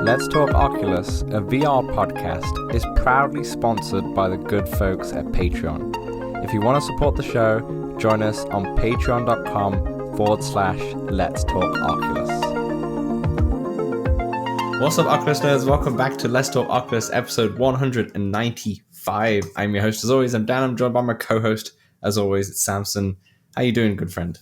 Let's Talk Oculus, a VR podcast, is proudly sponsored by the good folks at Patreon. If you want to support the show, join us on patreon.com/Let's Talk Oculus. What's up, Oculus nerds? Welcome back to Let's Talk Oculus, episode 195. I'm your host, as always. I'm Dan. I'm joined by my co-host, as always. It's Samson. How you doing, good friend?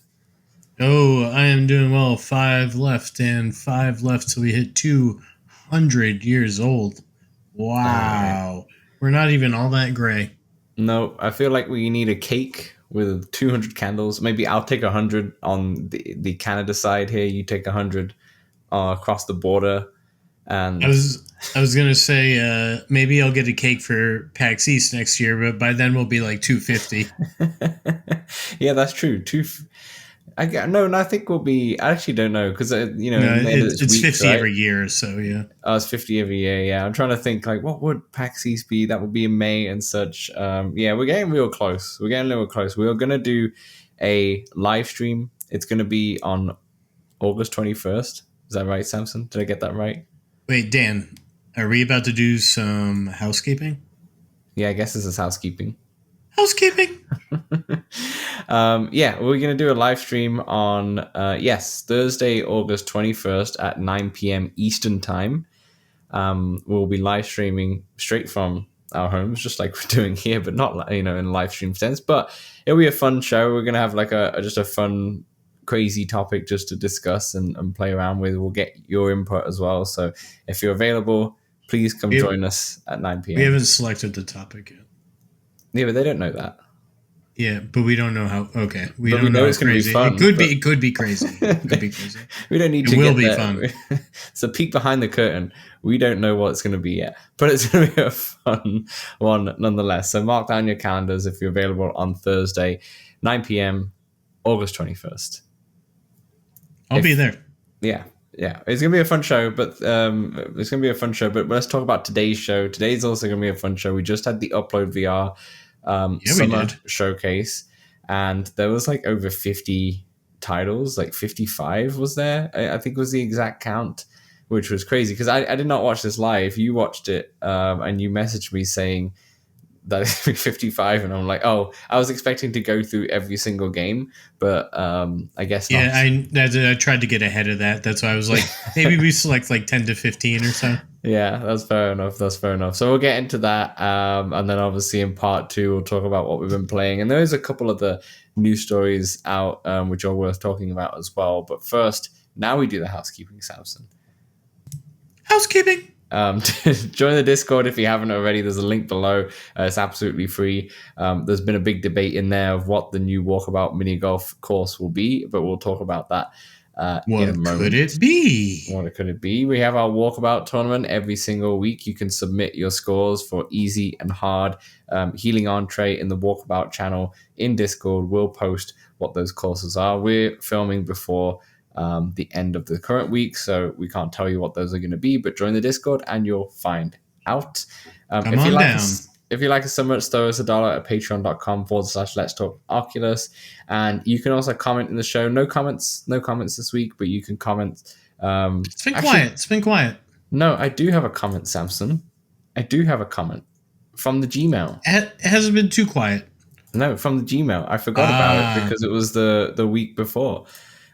Oh, I am doing well. 5 left and 5 left till we hit 200 years old. Wow. We're not even all that gray. No, I feel like we need a cake with 200 candles. Maybe I'll take 100 on the Canada side here. You take 100 across the border. And I was gonna say maybe I'll get a cake for PAX East next year, but by then we'll be like 250. Yeah, that's true. I think we'll be. I actually don't know because it's 50 right? every year, so yeah. Oh, it's 50 every year. Yeah, I'm trying to think like what would PAX East be? That would be in May and such. Yeah, we're getting real close. We're gonna do a live stream. It's gonna be on August 21st. Is that right, Samson? Did I get that right? Wait, Dan, are we about to do some housekeeping? Yeah, I guess this is housekeeping. Housekeeping. Yeah, we're going to do a live stream on, Thursday, August 21st at 9 p.m. Eastern Time. We'll be live streaming straight from our homes, just like we're doing here, but not, in a live stream sense. But it'll be a fun show. We're going to have like just a fun, crazy topic just to discuss and play around with. We'll get your input as well. So if you're available, please come join us at 9 p.m. We haven't selected the topic yet. Yeah, but they don't know that. Yeah, but we don't know how. Okay, we don't know it's going to be fun. It could be crazy. It could be crazy. We don't need to. It will be fun. It's a peek behind the curtain. We don't know what it's going to be yet, but it's going to be a fun one nonetheless. So mark down your calendars if you're available on Thursday, 9 p.m., August 21st. I'll be there. Yeah, it's gonna be a fun show. But let's talk about today's show. Today's also gonna be a fun show. We just had the Upload VR summer showcase, and there was like over 50 titles, like 55 was there. I think was the exact count, which was crazy because I did not watch this live. You watched it, and you messaged me saying that it's 55, and I'm like, oh, I was expecting to go through every single game, but I guess not. Yeah, I tried to get ahead of that. That's why I was like, maybe we select like 10 to 15 or so. Yeah, that's fair enough. So we'll get into that, and then obviously in part 2 we'll talk about what we've been playing, and there is a couple of the news stories out which are worth talking about as well. But first, now we do the housekeeping, Samson. Housekeeping. Join the Discord if you haven't already. There's a link below. It's absolutely free. There's been a big debate in there of what the new Walkabout mini golf course will be, but we'll talk about that in a moment. Could it be? What could it be? We have our Walkabout tournament every single week. You can submit your scores for easy and hard healing entree in the Walkabout channel in Discord. We'll post what those courses are. We're filming before the end of the current week, so we can't tell you what those are going to be, but join the Discord and you'll find out. Come on down. If you like us so much, throw us $1 at patreon.com/Let's Talk Oculus. And you can also comment in the show. No comments this week, but you can comment. It's been quiet. No, I do have a comment, Samson. I do have a comment from the Gmail. It hasn't been too quiet. No, from the Gmail. I forgot about it because it was the week before.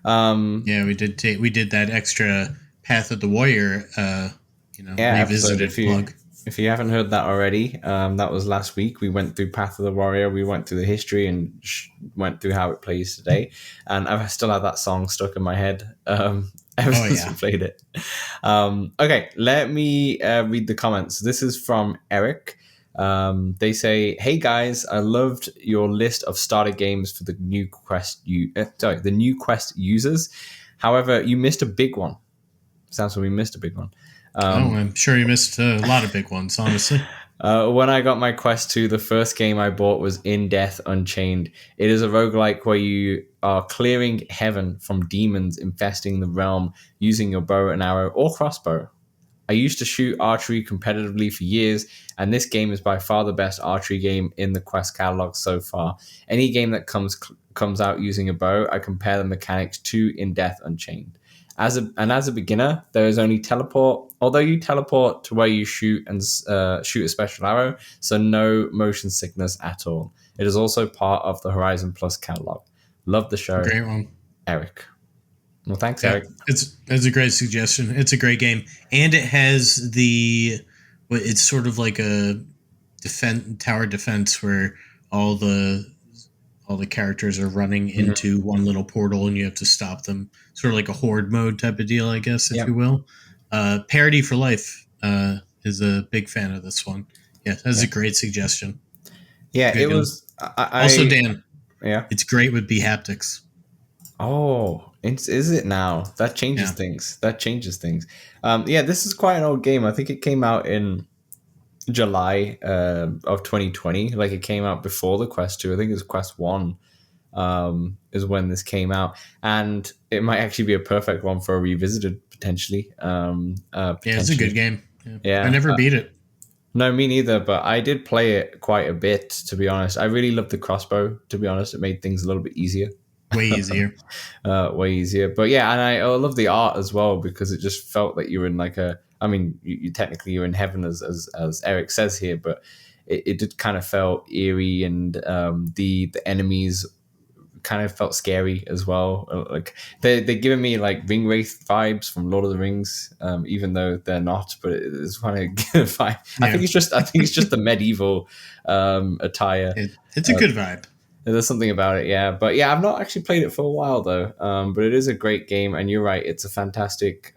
Yeah, we did that extra Path of the Warrior, revisited plug. If you haven't heard that already, that was last week. We went through Path of the Warrior. We went through the history and went through how it plays today. And I still have that song stuck in my head ever since we played it. Okay, let me read the comments. This is from Eric. They say, "Hey guys, I loved your list of starter games for the new Quest. The new Quest users. However, you missed a big one. Sounds like we missed a big one. I'm sure you missed a lot of big ones, honestly. When I got my Quest 2, the first game I bought was In Death Unchained. It is a roguelike where you are clearing heaven from demons infesting the realm using your bow and arrow or crossbow. I used to shoot archery competitively for years, and this game is by far the best archery game in the Quest catalog so far. Any game that comes out using a bow, I compare the mechanics to In Death Unchained. As a beginner, there is only teleport. Although you teleport to where you shoot and shoot a special arrow, so no motion sickness at all. It is also part of the Horizon Plus catalog. Love the show, Great one, Eric. Well, thanks, yeah. Eric. It's a great suggestion. It's a great game, and it has it's sort of like a tower defense where all the characters are running into one little portal and you have to stop them. Sort of like a horde mode type of deal, I guess, if you will. Parody for Life is a big fan of this one. Yeah, that's a great suggestion. Yeah, Good it was. Also, Dan. Yeah, it's great with B-haptics. Oh, is it now? That changes things. That changes things. Yeah, this is quite an old game. I think it came out in July of 2020. Like it came out before the Quest 2. I think it was Quest 1 is when this came out. And it might actually be a perfect one for a revisited potentially. Yeah, it's a good game. Yeah. I never beat it. No, me neither, but I did play it quite a bit, to be honest. I really loved the crossbow, to be honest. It made things a little bit easier. Way easier. Way easier. But yeah, and I love the art as well because it just felt like you were in like you technically you're in heaven as Eric says here, but it did kind of felt eerie, and the enemies kind of felt scary as well. Like they're giving me like ring wraith vibes from Lord of the Rings, even though they're not, but it's kind of vibe. Yeah. I think it's just the medieval attire. It's a good vibe. There's something about it, yeah. But yeah, I've not actually played it for a while though. But it is a great game, and you're right, it's a fantastic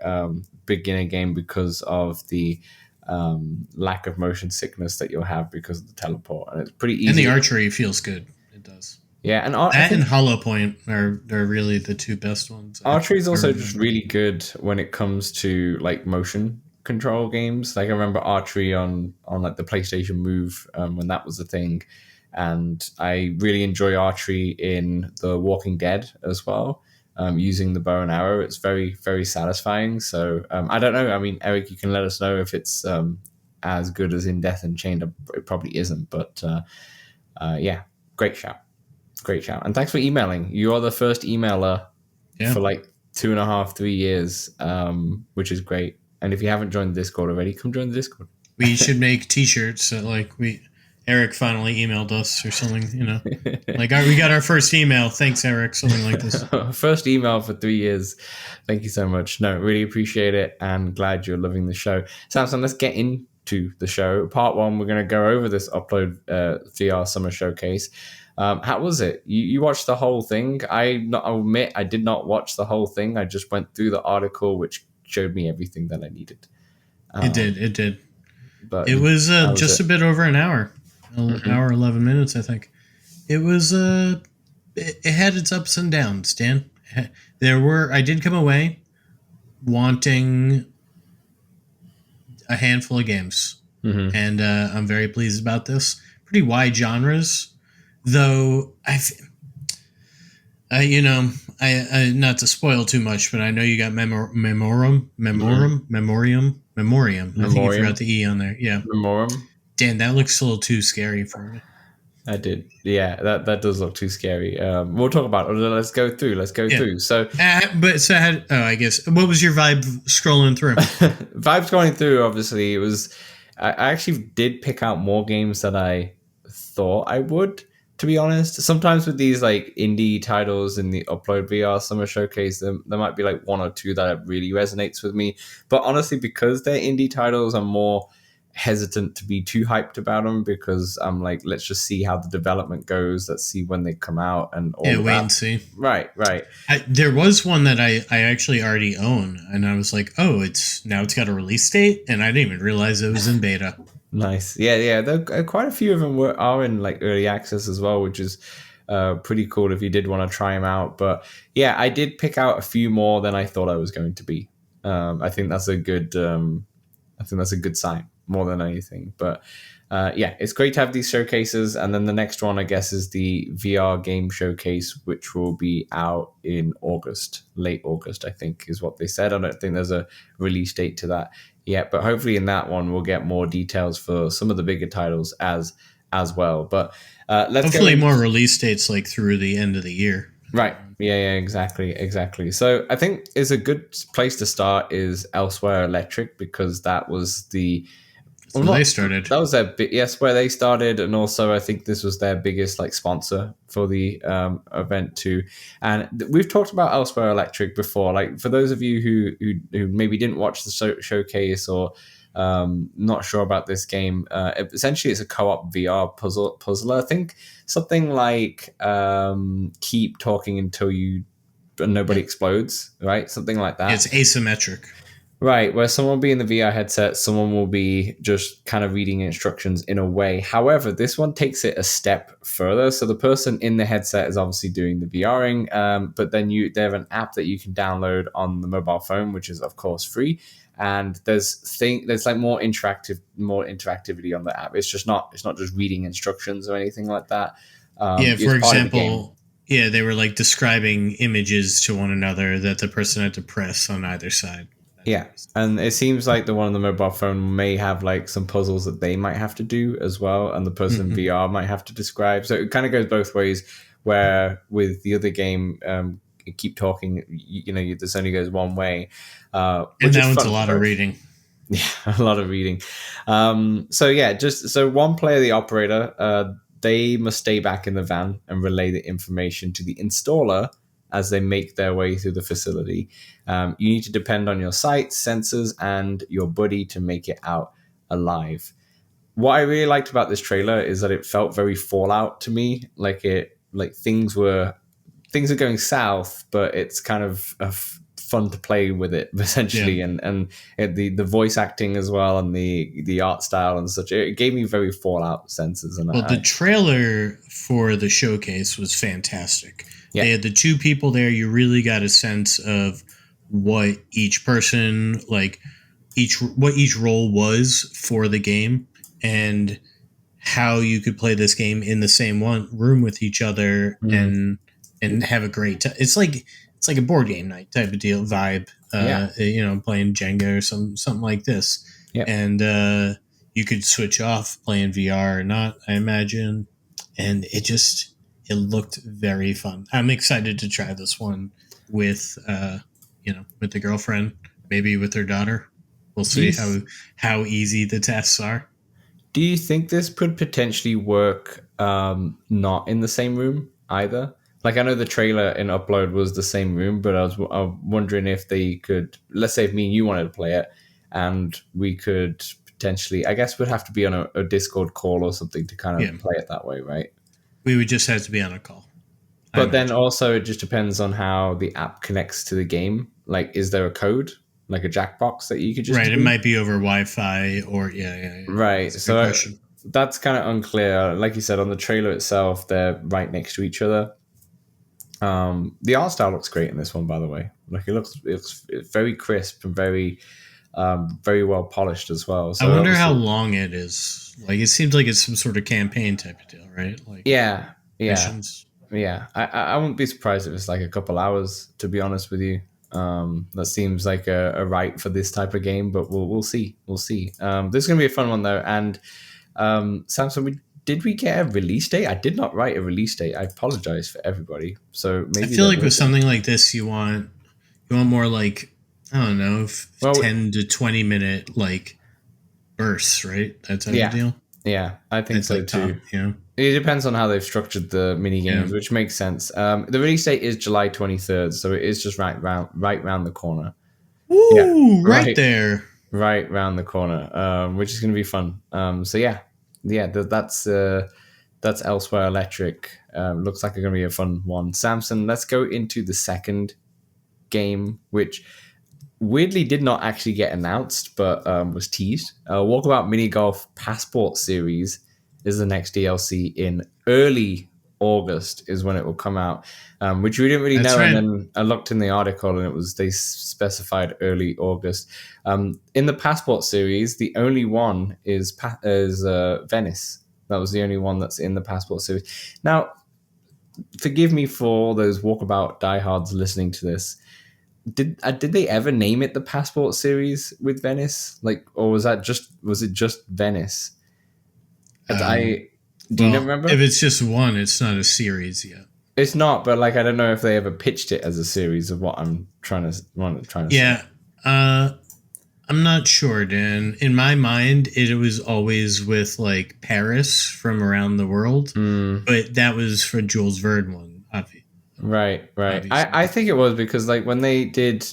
beginner game because of the lack of motion sickness that you'll have because of the teleport, and it's pretty easy. And the archery feels good. It does. Yeah, and and Hollow Point are really the two best ones. Archery is also just really good when it comes to like motion control games. Like I remember archery on like the PlayStation Move when that was a thing. And I really enjoy archery in The Walking Dead as well, using the bow and arrow. It's very, very satisfying. So I don't know. I mean, Eric, you can let us know if it's as good as in Death Unchained. It probably isn't. But yeah, great shout. Great shout. And thanks for emailing. You are the first emailer for like 2.5, 3 years, which is great. And if you haven't joined the Discord already, come join the Discord. We should make t-shirts that like Eric finally emailed us or something, like we got our first email. Thanks, Eric. Something like this. First email for 3 years. Thank you so much. No, really appreciate it, and glad you're loving the show. Samson, let's get into the show. Part 1, we're going to go over this Upload VR Summer Showcase. How was it? You watched the whole thing? I'll admit I did not watch the whole thing. I just went through the article, which showed me everything that I needed. It did. But it was just a bit over an hour. An hour, 11 minutes, I think. It was, it had its ups and downs, Dan. I did come away wanting a handful of games. And I'm very pleased about this. Pretty wide genres, though I not to spoil too much, but I know you got Memorium. I think you forgot the E on there. Yeah. Memorium. Dan, that looks a little too scary for me. I did. Yeah, that does look too scary. We'll talk about it. Let's go through. So, I guess, what was your vibe scrolling through? Vibes going through, obviously, it was, I actually did pick out more games than I thought I would, to be honest. Sometimes with these like indie titles in the Upload VR Summer Showcase, there might be like 1 or 2 that really resonates with me. But honestly, because they're indie titles, I'm more hesitant to be too hyped about them because I'm like, let's just see how the development goes. Let's see when they come out and all wait and see. Right. There was one that I actually already own, and I was like, oh, it's got a release date, and I didn't even realize it was in beta. Nice. Yeah. There quite a few of them are in like early access as well, which is pretty cool if you did want to try them out. But yeah, I did pick out a few more than I thought I was going to be. I think that's a good sign more than anything. But yeah, it's great to have these showcases. And then the next one, I guess, is the VR game showcase, which will be out in August, late August, I think is what they said. I don't think there's a release date to that yet, but hopefully in that one, we'll get more details for some of the bigger titles as well. But let's hopefully more release dates like through the end of the year. Right. Yeah, exactly. So I think is a good place to start is Elsewhere Electric because that was the That's well, where they not started. that was their yes where they started, and also I think this was their biggest like sponsor for the event too. And we've talked about Elsewhere Electric before. Like for those of you who maybe didn't watch the showcase or not sure about this game, essentially it's a co-op VR puzzler. I think something like keep talking until you nobody Yeah. explodes, right? Something like that. It's asymmetric. Right, where someone will be in the VR headset, someone will be just kind of reading instructions in a way. However, this one takes it a step further. So the person in the headset is obviously doing the VRing, but then they have an app that you can download on the mobile phone, which is of course free. And there's like more interactivity on the app. It's not just reading instructions or anything like that. Yeah, for It's part of the game. example, yeah, they were like describing images to one another that the person had to press on either side. That Yeah. type of stuff. And it seems like the one on the mobile phone may have like some puzzles that they might have to do as well, and the person in Mm-hmm. VR might have to describe. So it kind of goes both ways. Where with the other game, keep talking, this only goes one way, And which is that one's a fun for lot of both. reading. Yeah, a lot of reading. So yeah, just so one player, the operator, they must stay back in the van and relay the information to the installer as they make their way through the facility. You need to depend on your sights, sensors, and your buddy to make it out alive. What I really liked about this trailer is that it felt very Fallout to me. Like things are going south, but it's kind of fun to play with it Yeah. essentially, and the voice acting as well, and the art style and such. It gave me very Fallout senses, and Well, the I trailer for the showcase was fantastic. yeah, They had the two people there. You really got a sense of what each person like each role was for the game and how you could play this game in the same one room with each other mm, and have a great time. It's like a board game night type of deal vibe. yeah, Playing Jenga or something like this, yeah. and you could switch off playing VR or not. I imagine, and it looked very fun. I'm excited to try this one with with the girlfriend, maybe with her daughter. We'll Do see you how easy the tests are. do you think this could potentially work not in the same room either? Like I know the trailer in Upload was the same room, but I'm wondering if they could, let's say if me and you wanted to play it, and we could potentially, I guess we'd have to be on a Discord call or something to kind Yeah, of play it that way, right? we would just have to be on a call, I But then imagine. also it just depends on how the app connects to the game. Like, is there a code, like a Jackbox that you could just Right, it do? might be over Wi-Fi or yeah. Right. That's a good So question. that's kind of unclear. Like you said, on the trailer itself, they're right next to each other. The art style looks great in this one, by the way. Like it's very crisp and very well polished as well. I So wonder how obviously, long it is. Like it seems like it's some sort of campaign type of deal, right? Like yeah, yeah, missions. yeah. I wouldn't be surprised if it's like a couple hours. To be honest with you, that seems like a right for this type of game. But we'll see. We'll see. This is gonna be a fun one though. And Samson, did we get a release date? I did not write a release date. I apologize for everybody. So I maybe feel there like will with be. something like this, you want more like I don't know, Well, 10 to 20 minute like bursts, right? That type of yeah, deal. yeah, I think It's so like too. top. It depends on how they've structured the mini Yeah. games, which makes sense. The release date is July 23rd, so it is just right round the corner. Yeah, Woo! Right right, there. right round the corner, which is going to be fun. So yeah, that's Elsewhere Electric. Looks like it's going to be a fun one. Samson, let's go into the second game, which weirdly did not actually get announced, but was teased. Walkabout Mini Golf Passport Series is the next DLC in early August is when it will come out, which we didn't really That's know. And right. then I looked in the article, and they specified early August. In the Passport series, the only one is Venice. That was the only one that's in the Passport series. Now, forgive me for all those Walkabout diehards listening to this. Did they ever name it the Passport series with Venice? Like, or was it just Venice? Um, I do you well, if remember? it's just one, it's not a series yet. It's not, but like I don't know if they ever pitched it as a series of what I'm trying to Yeah. say. I'm not sure, Dan. In my mind, it was always with like Paris from around the world, but that was for Jules Verne one, Right. obviously. I think it was because like when they did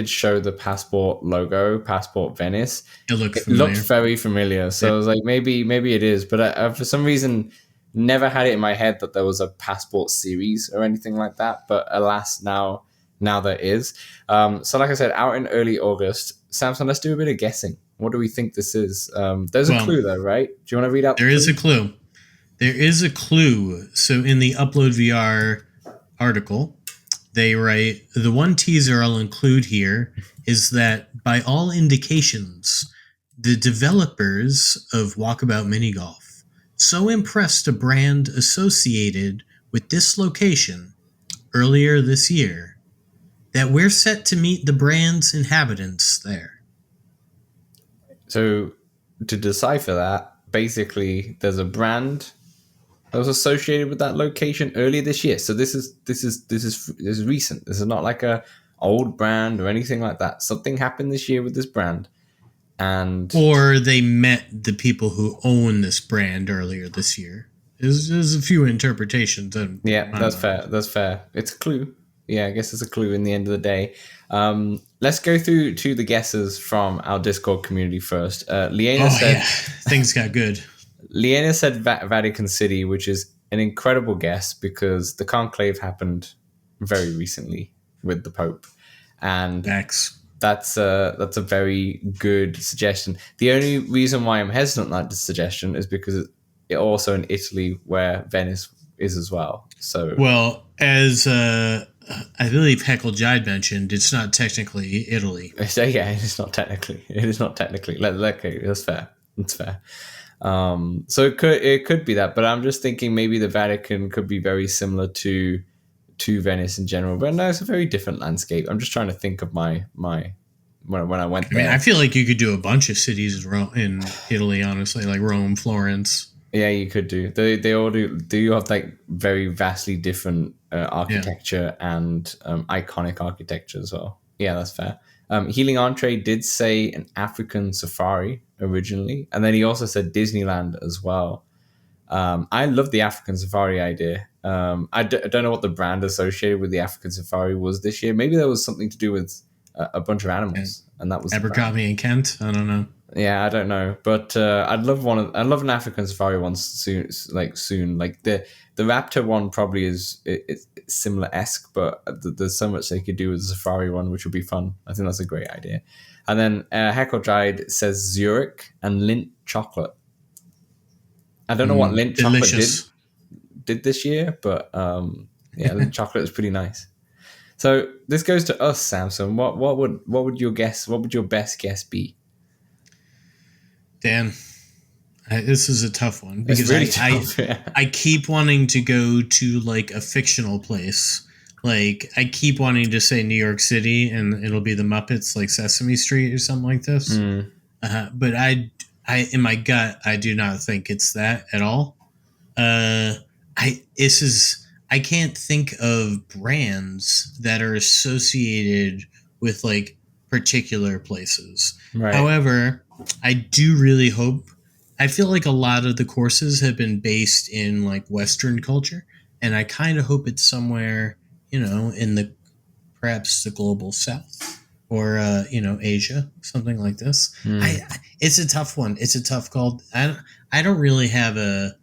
show the passport logo, Passport Venice, it looked very familiar. So I was like, maybe it is, but I for some reason never had it in my head that there was a passport series or anything like that. But alas, now there is. So like I said, out in early August. Samson, let's do a bit of guessing. What do we think this is? There's a clue though, right? Do you want to read out? There is a clue. There is a clue. So in the Upload VR article, they write, the one teaser I'll include here is that by all indications, the developers of Walkabout Mini Golf so impressed a brand associated with this location earlier this year that we're set to meet the brand's inhabitants there. So to decipher that, basically there's a brand that was associated with that location earlier this year. So this is recent. This is not like a old brand or anything like that. Something happened this year with this brand, or they met the people who own this brand earlier this year. There's a few interpretations. Yeah, that's fair. That's fair. It's a clue. Yeah, I guess it's a clue in the end of the day. Let's go through to the guesses from our Discord community first. Liana said, things got good. Liana said Vatican City, which is an incredible guess because the conclave happened very recently with the Pope, and that's a very good suggestion. The only reason why I'm hesitant like this suggestion is because it also in Italy where Venice is as well. So well, as I believe Heckle Jide mentioned, it's not technically Italy. So yeah, it's not technically. It is not technically. Okay, that's fair. That's fair. So it could be that, but I'm just thinking maybe the Vatican could be very similar to Venice in general, but no, it's a very different landscape. I'm just trying to think of my when I went there. I mean, I feel like you could do a bunch of cities in Italy, honestly, like Rome, Florence. Yeah, you could do. They all do. Do you have like very vastly different architecture and iconic architecture as well? Yeah, that's fair. Healing Entree did say an African safari originally, and then he also said Disneyland as well. I love the African safari idea. I don't know what the brand associated with the African safari was this year. Maybe there was something to do with a bunch of animals, and that was Abercrombie and Kent. I don't know. Yeah, I don't know, but I'd love an African safari one soon. Like the raptor one probably is it's similar-esque, but there's so much they could do with the safari one, which would be fun. I think that's a great idea. And then Heckle Jide says Zurich and Lindt chocolate. I don't know what Lindt chocolate did this year, but yeah, Lindt chocolate is pretty nice. So this goes to us, Samson. What would your guess? What would your best guess be? Dan, this is a tough one because really tough, I keep wanting to go to like a fictional place. Like I keep wanting to say New York City and it'll be the Muppets, like Sesame Street or something like this. But I in my gut, I do not think it's that at all. I can't think of brands that are associated with like particular places. Right. However, I do really hope. I feel like a lot of the courses have been based in like Western culture, and I kind of hope it's somewhere, in perhaps the global South or Asia, something like this. It's a tough one. It's a tough call. I don't really have a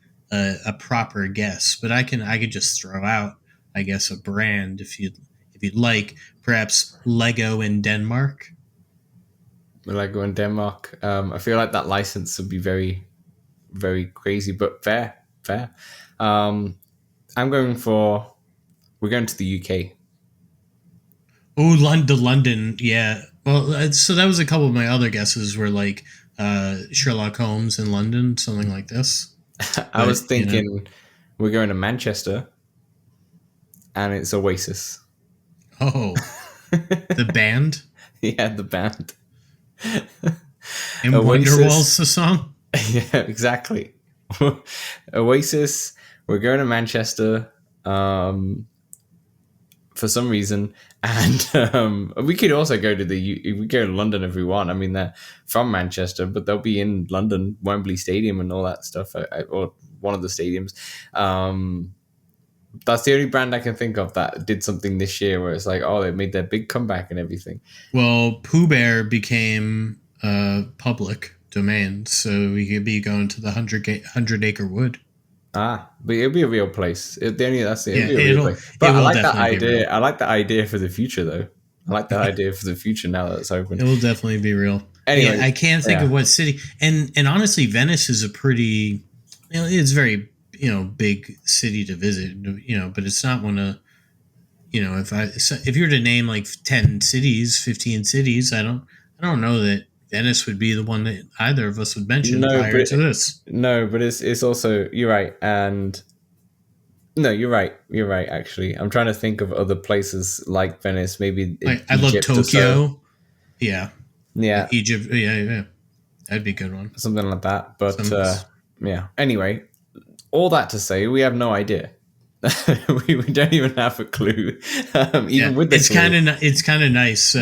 proper guess, but I could just throw out, I guess, a brand if you'd like, perhaps Lego in Denmark. Lego in Denmark. I feel like that license would be very, very crazy, but fair. We're going to the UK. Oh, London, yeah. Well, so that was a couple of my other guesses were like Sherlock Holmes in London, something like this. I was thinking we're going to Manchester, and it's Oasis. Oh, the band? Yeah, the band. And Wonderwall's the song? Yeah, exactly. Oasis, we're going to Manchester, for some reason, and we could also go to we go to London if we want. I mean, they're from Manchester, but they'll be in London, Wembley Stadium, and all that stuff, or one of the stadiums. That's the only brand I can think of that did something this year where it's like, oh, they made their big comeback and everything. Well, Pooh Bear became public domain, so we could be going to the 100 Acre Wood. But it'll be a real place. It'll be a real place. But I like that idea. I like the idea for the future, though. I like that idea for the future now that it's open. It will definitely be real. Anyway, I can't think of what city. And honestly, Venice is a pretty, it's very, big city to visit, but it's not one of, if you were to name like 10 cities, 15 cities, I don't know that Venice would be the one that either of us would mention prior to this. No, but it's also, you're right. And no, you're right. You're right, actually. I'm trying to think of other places like Venice, maybe I love Tokyo. Yeah. Yeah. Egypt. Yeah. That'd be a good one. Something like that. But yeah. Anyway, all that to say, we have no idea. we don't even have a clue. Even with this, it's kind of nice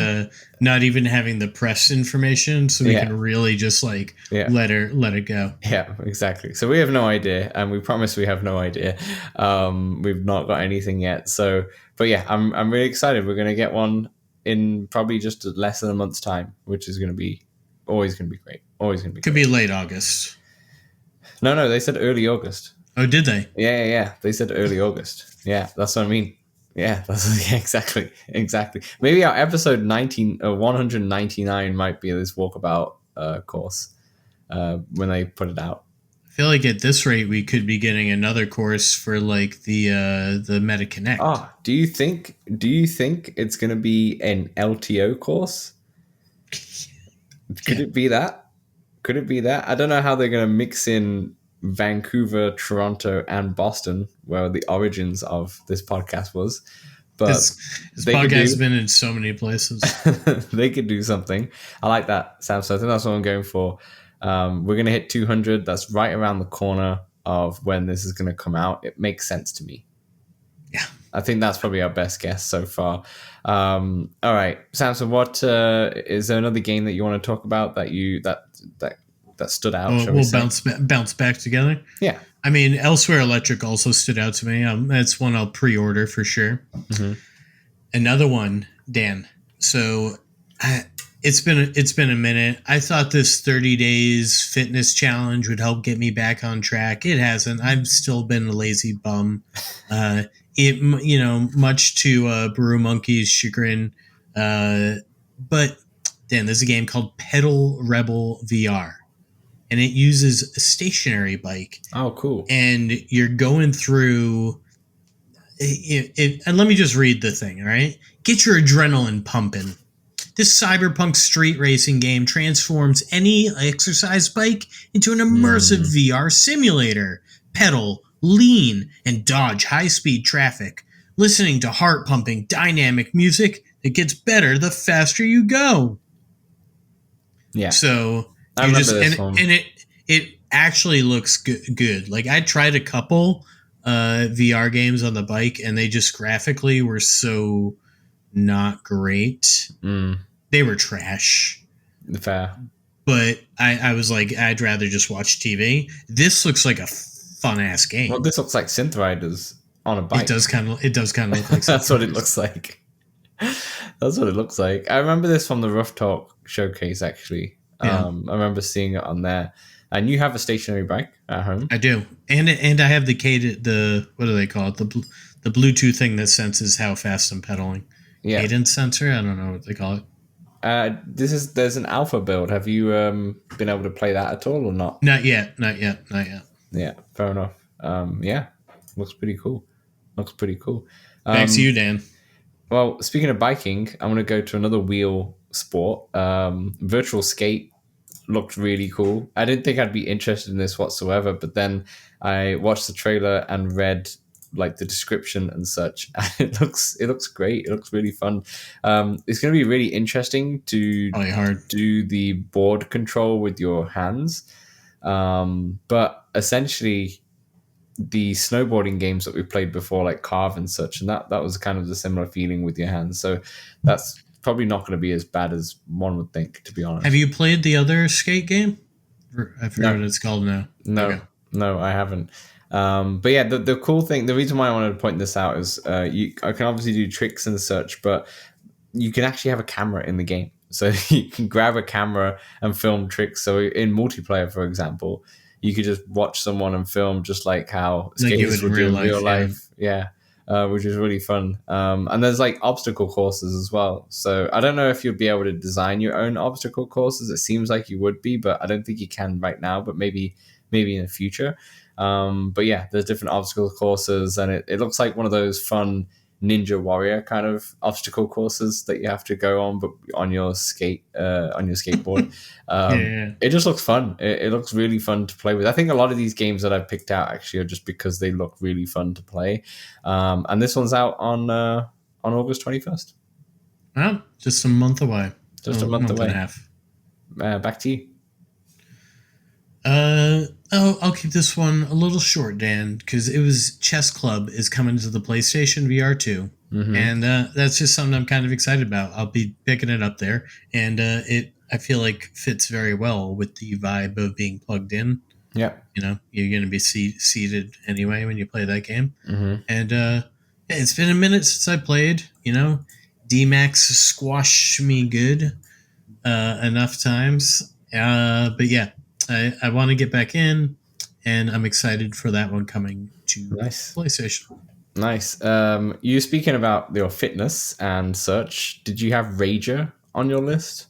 not even having the press information, so we can really just let it go. Yeah, exactly. So we have no idea, and we promise we have no idea. We've not got anything yet. So, but yeah, I'm really excited. We're gonna get one in probably just less than a month's time, which is gonna be always gonna be great. Always gonna be. Could be late August. No, they said early August. Oh, did they? Yeah. They said early August. Yeah, that's what I mean. Yeah, exactly. Maybe our episode 199 might be this walkabout course when they put it out. I feel like at this rate we could be getting another course for like the Meta Connect. Oh, do you think it's going to be an LTO course? Could it be that? I don't know how they're going to mix in Vancouver, Toronto, and Boston, where the origins of this podcast was. But this podcast has been in so many places. They could do something. I like that, Sam. So I think that's what I'm going for. We're going to hit 200. That's right around the corner of when this is going to come out. It makes sense to me. Yeah. I think that's probably our best guess so far. All right, Samson, what is there another game that you want to talk about that stood out? We'll bounce back together. Yeah. I mean, Elsewhere Electric also stood out to me. That's one I'll pre-order for sure. Mm-hmm. Another one, Dan. So it's been a minute. I thought this 30 days fitness challenge would help get me back on track. It hasn't. I've still been a lazy bum. Much to Brew Monkey's chagrin. But Dan, there's a game called Pedal Rebel VR. And it uses a stationary bike. Oh, cool. And you're going through it. And let me just read the thing, all right? Get your adrenaline pumping. This cyberpunk street racing game transforms any exercise bike into an immersive VR simulator. Pedal, lean, and dodge high-speed traffic. Listening to heart-pumping dynamic music that gets better the faster you go. Yeah. So... and it actually looks good. Like I tried a couple VR games on the bike, and they just graphically were so not great. They were trash. Fair. But I was like, I'd rather just watch TV. This looks like a fun ass game. Well, this looks like Synth Riders on a bike. It does kind of look like. That's what it looks like. That's what it looks like. I remember this from the Rough Talk showcase, actually. Yeah. I remember seeing it on there. And you have a stationary bike at home. I do, and I have the what do they call it? The Bluetooth thing that senses how fast I'm pedaling. Yeah, cadence sensor. I don't know what they call it. There's an alpha build. Have you been able to play that at all or not? Not yet. Yeah, fair enough. Yeah, looks pretty cool. Thanks to you, Dan. Well, speaking of biking, I'm going to go to another wheel sport. Virtual skate looked really cool. I didn't think I'd be interested in this whatsoever, but then I watched the trailer and read like the description and such. It looks great. It looks really fun. It's going to be really interesting to do the board control with your hands. But essentially, the snowboarding games that we played before, like Carve and such, and that was kind of the similar feeling with your hands. So that's probably not going to be as bad as one would think, to be honest. Have you played the other skate game? I forget what it's called now. No, no, I haven't. But yeah, the cool thing, the reason why I wanted to point this out is I can obviously do tricks and such, but you can actually have a camera in the game. So you can grab a camera and film tricks. So in multiplayer, for example, you could just watch someone and film just like how skaters would do in real life. Yeah. Which is really fun. And there's like obstacle courses as well. So I don't know if you'll be able to design your own obstacle courses. It seems like you would be, but I don't think you can right now, but maybe in the future. But yeah, there's different obstacle courses, and it looks like one of those fun Ninja Warrior kind of obstacle courses that you have to go on, but on your skateboard. It just looks fun. It looks really fun to play with. I think a lot of these games that I've picked out actually are just because they look really fun to play. And this one's out on August 21st. Well, just a month away. Just a month away. And a half. Back to you. I'll keep this one a little short, Dan, because it was Chess Club is coming to the PlayStation VR 2, and that's just something I'm kind of excited about. I'll be picking it up there, and I feel like fits very well with the vibe of being plugged in. Yeah, you know, you're going to be seated anyway when you play that game, and it's been a minute since I played. You know, D-Max squashed me good enough times, but yeah. I want to get back in, and I'm excited for that one coming to PlayStation. Nice. You speaking about your fitness and such, did you have Rager on your list?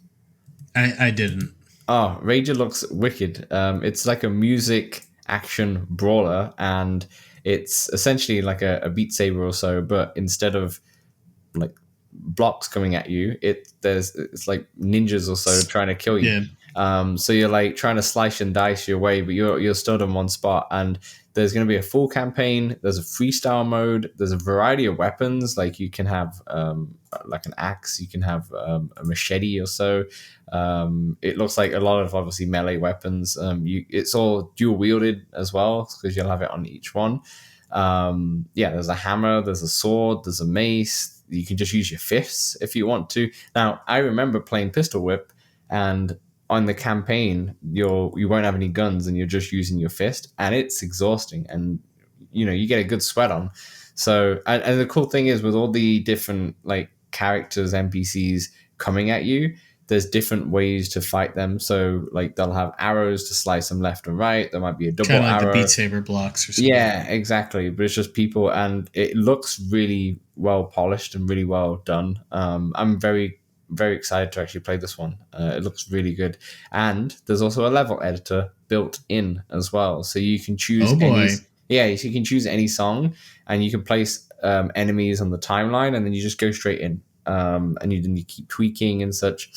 I didn't. Oh, Rager looks wicked. It's like a music action brawler, and it's essentially like a Beat Saber or so, but instead of like blocks coming at you, it's like ninjas or so trying to kill you. Yeah. So you're like trying to slice and dice your way, but you're stood in one spot, and there's going to be a full campaign. There's a freestyle mode. There's a variety of weapons. Like you can have like an axe, you can have a machete or so. It looks like a lot of obviously melee weapons. It's all dual wielded as well because you'll have it on each one. There's a hammer, there's a sword, there's a mace. You can just use your fists if you want to. Now, I remember playing Pistol Whip, and on the campaign, you won't have any guns and you're just using your fist, and it's exhausting, and you get a good sweat on. So, and the cool thing is with all the different like characters, NPCs coming at you, there's different ways to fight them. So like they'll have arrows to slice them left and right. There might be a double kind of like arrow. the Beat Saber blocks or something. Yeah, exactly. But it's just people, and it looks really well polished and really well done. I'm very, very excited to actually play this one. It looks really good. And there's also a level editor built in as well. So you can choose so you can choose any song, and you can place enemies on the timeline, and then you just go straight in. And you keep tweaking and such.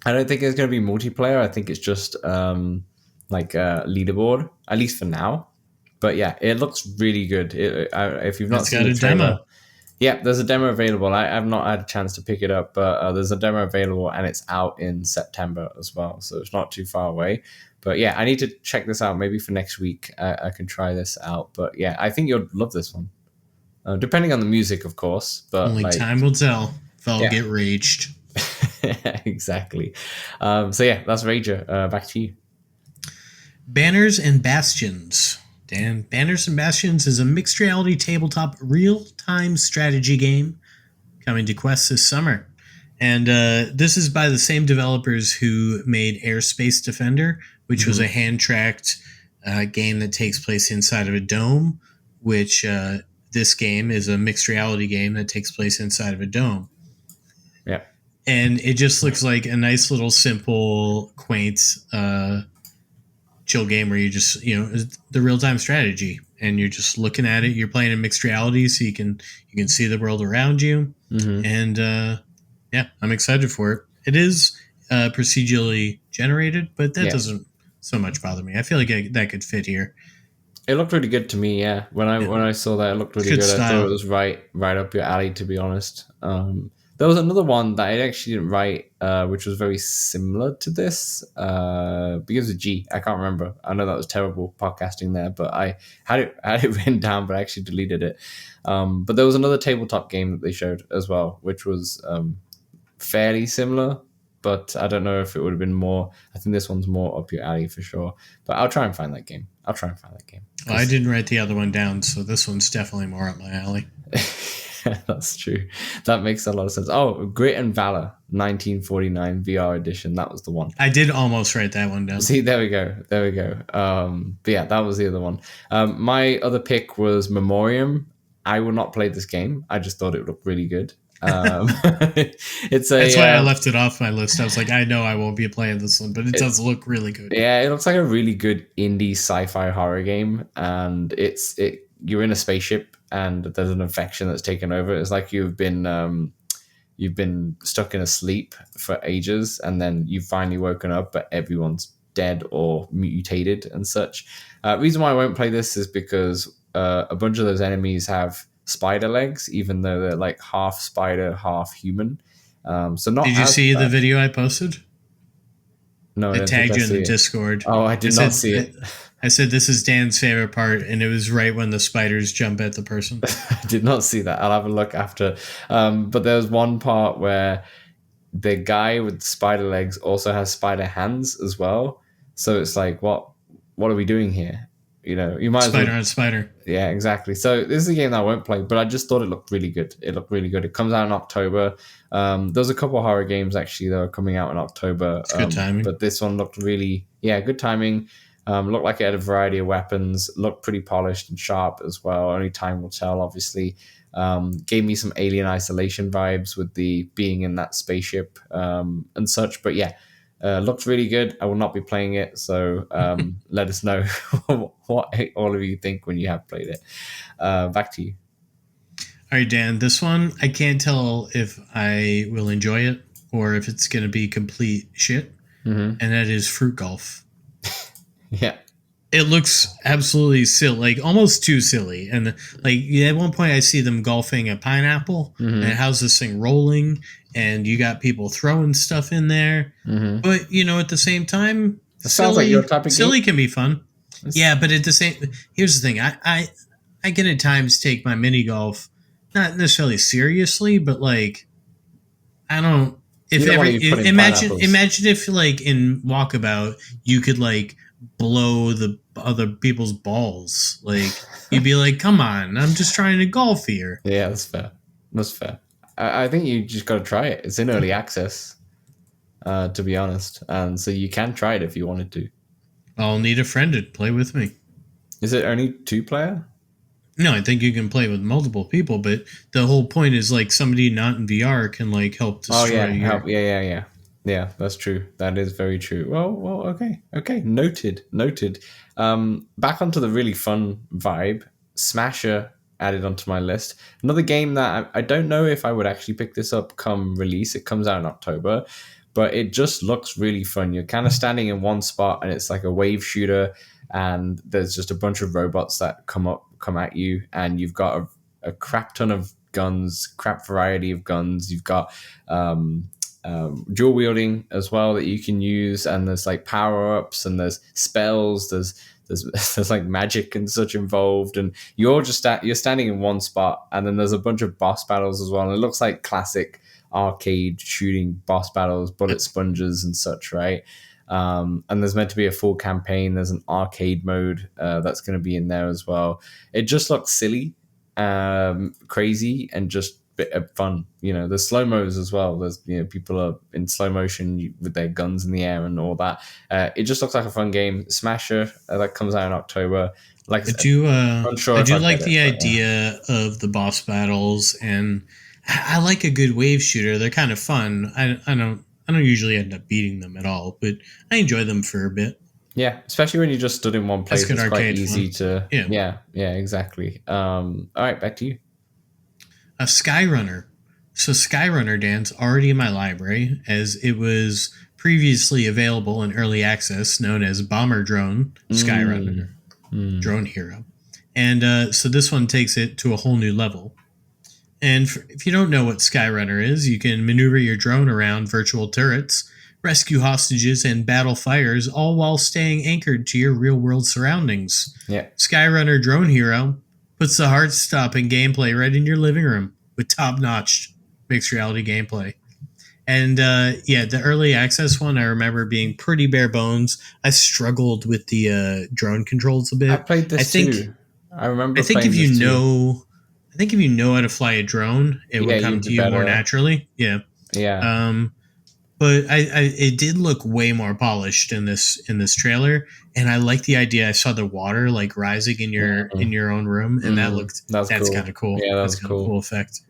I don't think it's going to be multiplayer. I think it's just like a leaderboard, at least for now. But yeah, it looks really good. If you've not seen the trailer, demo. Yeah, there's a demo available. I have not had a chance to pick it up, but there's a demo available, and it's out in September as well, so it's not too far away. But yeah, I need to check this out. Maybe for next week, I can try this out. But yeah, I think you'll love this one. Depending on the music, of course. But only time will tell if I'll get raged. Exactly. So yeah, that's Rager. Back to you. Banners and Bastions. Dan, Banners and Bastions is a mixed reality tabletop real-time strategy game coming to Quest this summer. And this is by the same developers who made Airspace Defender, which was a hand-tracked game that takes place inside of a dome, which this game is a mixed reality game that takes place inside of a dome. Yeah. And it just looks like a nice little simple, quaint, chill game where you just, the real-time strategy, and you're just looking at it. You're playing in mixed reality, so you can see the world around you. And I'm excited for it. It is procedurally generated, but that doesn't so much bother me. I feel like that could fit here. It looked really good to me, yeah. When I saw that, it looked really good. Style. I thought it was right up your alley, to be honest. There was another one that I actually didn't write, which was very similar to this. Begins with G. I can't remember. I know that was terrible podcasting there, but I had it written down, but I actually deleted it. But there was another tabletop game that they showed as well, which was fairly similar. But I don't know if it would have been more. I think this one's more up your alley for sure. But I'll try and find that game. Well, I didn't write the other one down, so this one's definitely more up my alley. That's true. That makes a lot of sense. Oh, Grit and Valor, 1949 VR edition. That was the one. I did almost write that one down. See, there we go. But yeah, that was the other one. My other pick was Memorium. I will not play this game. I just thought it looked really good. That's why I left it off my list. I was like, I know I won't be playing this one, but it does look really good. Yeah, it looks like a really good indie sci-fi horror game, and you're in a spaceship and there's an infection that's taken over. It's like you've been stuck in a sleep for ages, and then you've finally woken up, but everyone's dead or mutated and such. Reason why I won't play this is because a bunch of those enemies have spider legs, even though they're like half spider, half human. So not. Did you see the video I posted? No, I tagged you in the Discord. Oh, I did not see it. I said this is Dan's favorite part, and it was right when the spiders jump at the person. I did not see that. I'll have a look after. But there was one part where the guy with spider legs also has spider hands as well. So it's like, what are we doing here? You know, you might spider on spider. Yeah, exactly. So this is a game that I won't play, but I just thought it looked really good. It comes out in October. There's a couple of horror games actually that are coming out in October. It's good timing. But this one looked really, good timing. Looked like it had a variety of weapons. Looked pretty polished and sharp as well. Only time will tell, obviously. Gave me some Alien Isolation vibes with the being in that spaceship and such. But yeah. Looked really good. I will not be playing it, so let us know what all of you think when you have played it. Back to you. All right, Dan. This one, I can't tell if I will enjoy it or if it's going to be complete shit, and that is Fruit Golf. Yeah. It looks absolutely silly, like almost too silly. And like at one point I see them golfing a pineapple, and how's this thing rolling? And you got people throwing stuff in there. But, at the same time, sounds like your type of silly game. Can be fun. Yeah, but at the same... Here's the thing. I can at times take my mini golf, not necessarily seriously, but like, I don't... Imagine if like in Walkabout, you could like blow the other people's balls. Like, you'd be like, come on, I'm just trying to golf here. Yeah, that's fair. I think you just got to try it. It's in early access, to be honest. And so you can try it if you wanted to. I'll need a friend to play with me. Is it only 2-player? No, I think you can play with multiple people, but the whole point is like somebody not in VR can like help destroy Yeah. Yeah, that's true. That is very true. Well, okay. Noted. Back onto the really fun vibe. Smasher added onto my list. Another game that I don't know if I would actually pick this up come release. It comes out in October, but it just looks really fun. You're kind of standing in one spot and it's like a wave shooter, and there's just a bunch of robots that come at you, and you've got a crap ton of guns, crap variety of guns. You've got dual wielding as well that you can use, and there's like power-ups and there's spells, there's like magic and such involved, and you're standing in one spot, and then there's a bunch of boss battles as well, and it looks like classic arcade shooting boss battles, bullet sponges and such, right? And there's meant to be a full campaign. There's an arcade mode that's going to be in there as well. It just looks silly, crazy, and just bit of fun. There's slow-mos as well. There's people are in slow motion with their guns in the air and all that. It just looks like a fun game. Smasher that comes out in October. Like, I do like the idea of the boss battles, and I like a good wave shooter. They're kind of fun. I don't usually end up beating them at all, but I enjoy them for a bit. Yeah, especially when you just stood in one place. It's quite easy to. Yeah, exactly. All right, back to you. A Skyrunner. So Skyrunner, Dan's already in my library, as it was previously available in early access, known as Bomber Drone Skyrunner. Drone Hero. And so this one takes it to a whole new level. And if you don't know what Skyrunner is, you can maneuver your drone around virtual turrets, rescue hostages, and battle fires, all while staying anchored to your real-world surroundings. Yeah. Skyrunner Drone Hero puts the heart-stopping gameplay right in your living room with top-notch mixed reality gameplay. And the early access one, I remember being pretty bare bones. I struggled with the drone controls a bit. I played this too. I remember. I think if you know how to fly a drone, it would come to you more naturally. Yeah. Yeah. But it did look way more polished in this trailer, and I like the idea. I saw the water like rising in your own room, and that's cool. kind of cool. Yeah, that's kind of a cool effect.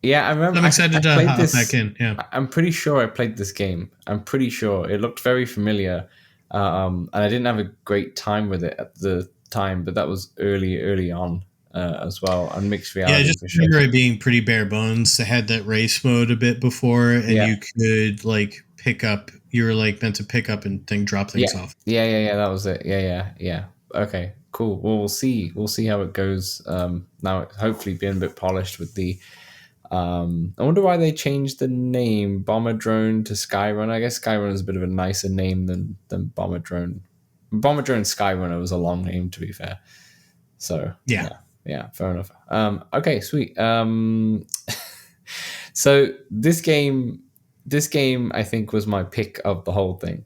Yeah, I remember. I'm excited to hop back in. Yeah, I'm pretty sure I played this game. I'm pretty sure it looked very familiar, and I didn't have a great time with it at the time, but that was early on as well, on mixed reality. Yeah, I just remember it being pretty bare bones. They had that race mode a bit before, and you could like pick up. You were like meant to pick up and drop things off. Yeah. That was it. Yeah. Okay, cool. Well, we'll see how it goes. Now, hopefully, being a bit polished with the. I wonder why they changed the name Bomber Drone to Skyrunner. I guess Skyrunner is a bit of a nicer name than Bomber Drone. Bomber Drone Skyrunner was a long name, to be fair. So yeah, fair enough. Okay, sweet. So this game, I think was my pick of the whole thing.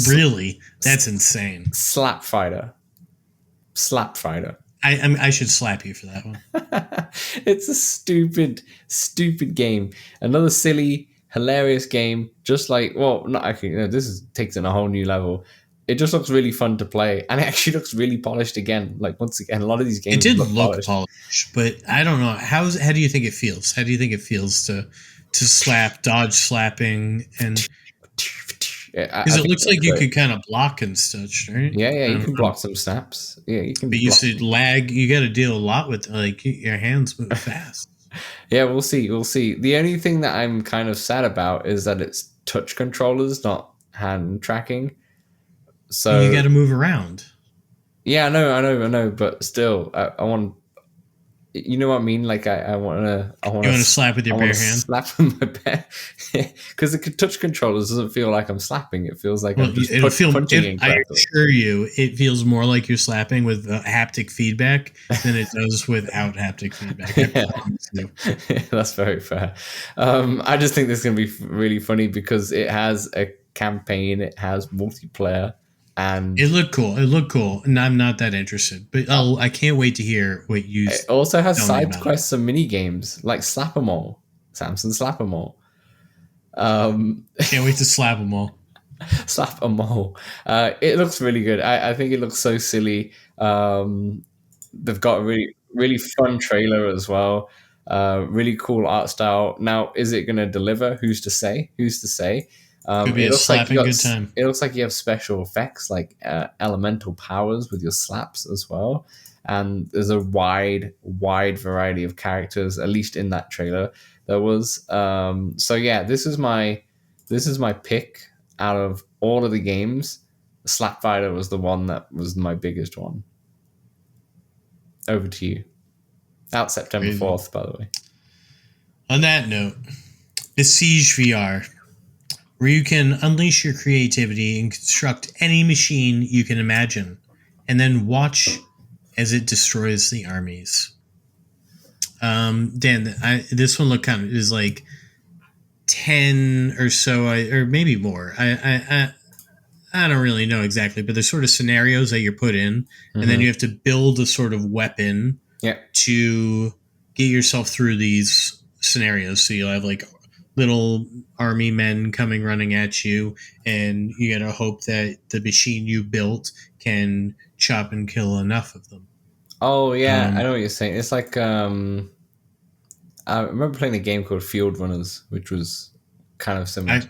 Really, that's insane. Slap Fighter. I should slap you for that one. It's a stupid game. Another silly, hilarious game. Just like, well, not actually. This takes it a whole new level. It just looks really fun to play, and it actually looks really polished again. Like once again, a lot of these games. It did look polished, but I don't know how do you think it feels? How do you think it feels to slap, dodge slapping, and because it looks like you could kind of block and such, right? Yeah, you can block some snaps. Yeah, you can. But you should lag. You got to deal a lot with like your hands move fast. Yeah, we'll see. The only thing that I'm kind of sad about is that it's touch controllers, not hand tracking. So you got to move around. Yeah, I know, but still, I want. You know what I mean? Like I want to. You want to slap with your bare hand? Slap with my bare, because the touch controllers doesn't feel like I'm slapping. It feels like I'm just punching. I assure you, it feels more like you're slapping with haptic feedback than it does without haptic feedback. Yeah, that's very fair. I just think this is going to be really funny because it has a campaign, it has multiplayer. And it looked cool, and I'm not that interested. But I can't wait to hear what you. It also has side quests and mini games like Slap 'em All, Samson Slap 'em All. Can't wait to slap them all. Slap 'em all. It looks really good. I think it looks so silly. They've got a really fun trailer as well. Really cool art style. Now, is it going to deliver? Who's to say? Could be a slapping good time. It looks like you have special effects like elemental powers with your slaps as well. And there's a wide variety of characters, at least in that trailer there was. So yeah, this is my pick out of all of the games. Slap Fighter was the one that was my biggest one. Over to you. Out September 4th, by the way. On that note, Besiege VR, where you can unleash your creativity and construct any machine you can imagine, and then watch as it destroys the armies. Dan, this one is like 10 or so, or maybe more. I don't really know exactly, but there's sort of scenarios that you're put in, and then you have to build a sort of weapon to get yourself through these scenarios. So you'll have like little army men coming running at you, and you gotta hope that the machine you built can chop and kill enough of them. Oh yeah, I know what you're saying. It's like I remember playing a game called Field Runners, which was kind of similar.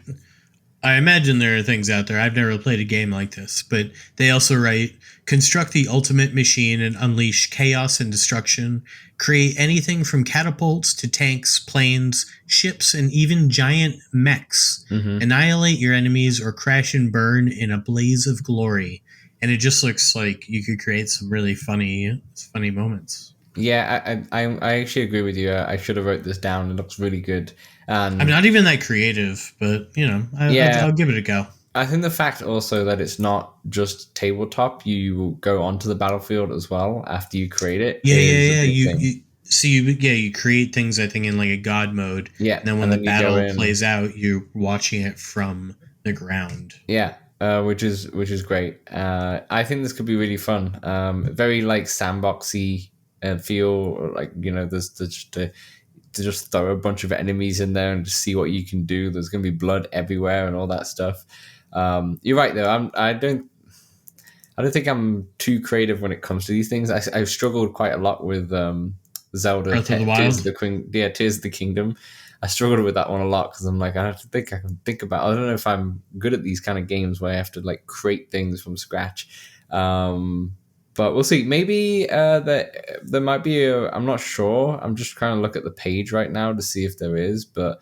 I imagine there are things out there. I've never played a game like this, but they also write, construct the ultimate machine and unleash chaos and destruction. Create anything from catapults to tanks, planes, ships, and even giant mechs. Annihilate your enemies or crash and burn in a blaze of glory. And it just looks like you could create some really funny moments. Yeah, I actually agree with you. I should have wrote this down. It looks really good, I'm and not even that creative, but yeah, I'll give it a go. I think the fact also that it's not just tabletop, you go onto the battlefield as well after you create it Yeah, is a yeah, yeah. big thing. You create things I think in like a god mode, Yeah, and then when and the then you go battle in. plays out, you're watching it from the ground. Yeah, which is great. I think this could be really fun. Very like sandboxy feel. Like there's just to just throw a bunch of enemies in there and just see what you can do. There's going to be blood everywhere and all that stuff. You're right though. I don't think I'm too creative when it comes to these things. I've struggled quite a lot with Zelda Breath of the Tears of Wild. the Queen. Yeah, Tears of the Kingdom. I struggled with that one a lot because I'm like, I have to think. I can think about. I don't know if I'm good at these kind of games where I have to like create things from scratch. But we'll see. Maybe there might be a. I'm not sure. I'm just trying to look at the page right now to see if there is, but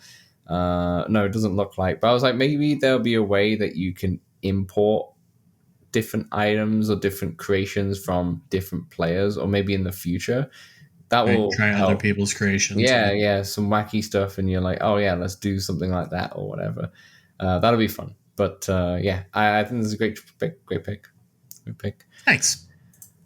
no, it doesn't look like. But I was like, maybe there'll be a way that you can import different items or different creations from different players, or maybe in the future that Right, will try other help. people's creations. Yeah, Right. yeah, some wacky stuff, and you're like, oh yeah, let's do something like that or whatever. That'll be fun. But yeah, I think this is a great pick, great pick. Thanks.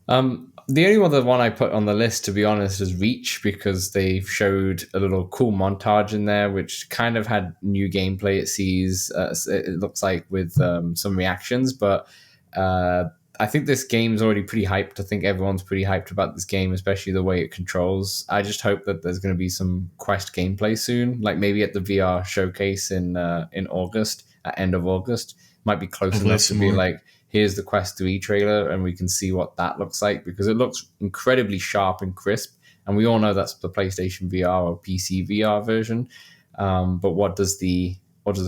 The only other one I put on the list, to be honest, is Reach, because they showed a little cool montage in there, which kind of had new gameplay. It looks like with some reactions, but uh, I think this game's already pretty hyped. I think everyone's pretty hyped about this game, especially the way it controls. I just hope that there's going to be some Quest gameplay soon, like maybe at the VR showcase in August, at end of August. Might be close Hopefully enough to some be more. like, here's the Quest 3 trailer, and we can see what that looks like, because it looks incredibly sharp and crisp. And we all know that's the PlayStation VR or PC VR version. But what does the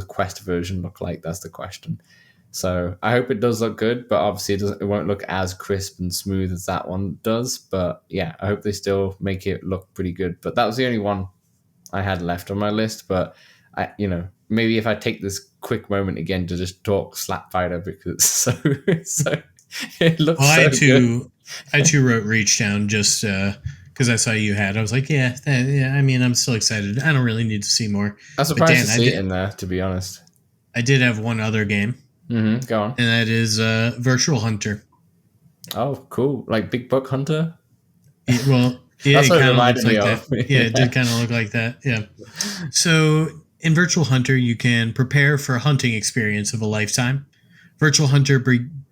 Quest version look like? That's the question. So I hope it does look good, but obviously it won't look as crisp and smooth as that one does. But yeah, I hope they still make it look pretty good. But that was the only one I had left on my list. But maybe if I take this quick moment again to just talk Slap Fighter, because it's so it looks Well, so good. I too wrote Reach down just because I saw you had. I was like, yeah. I mean, I'm still excited. I don't really need to see more. I'm But surprised to Dan, see it in there, to be honest. I did have one other game, Go on. and that is Virtual Hunter. Oh, cool! Like Big Buck Hunter. Well, yeah, That's it what it kind of looks reminded me like that. of. Yeah, it did Yeah. kind of look like that. Yeah. So in Virtual Hunter, you can prepare for a hunting experience of a lifetime. Virtual Hunter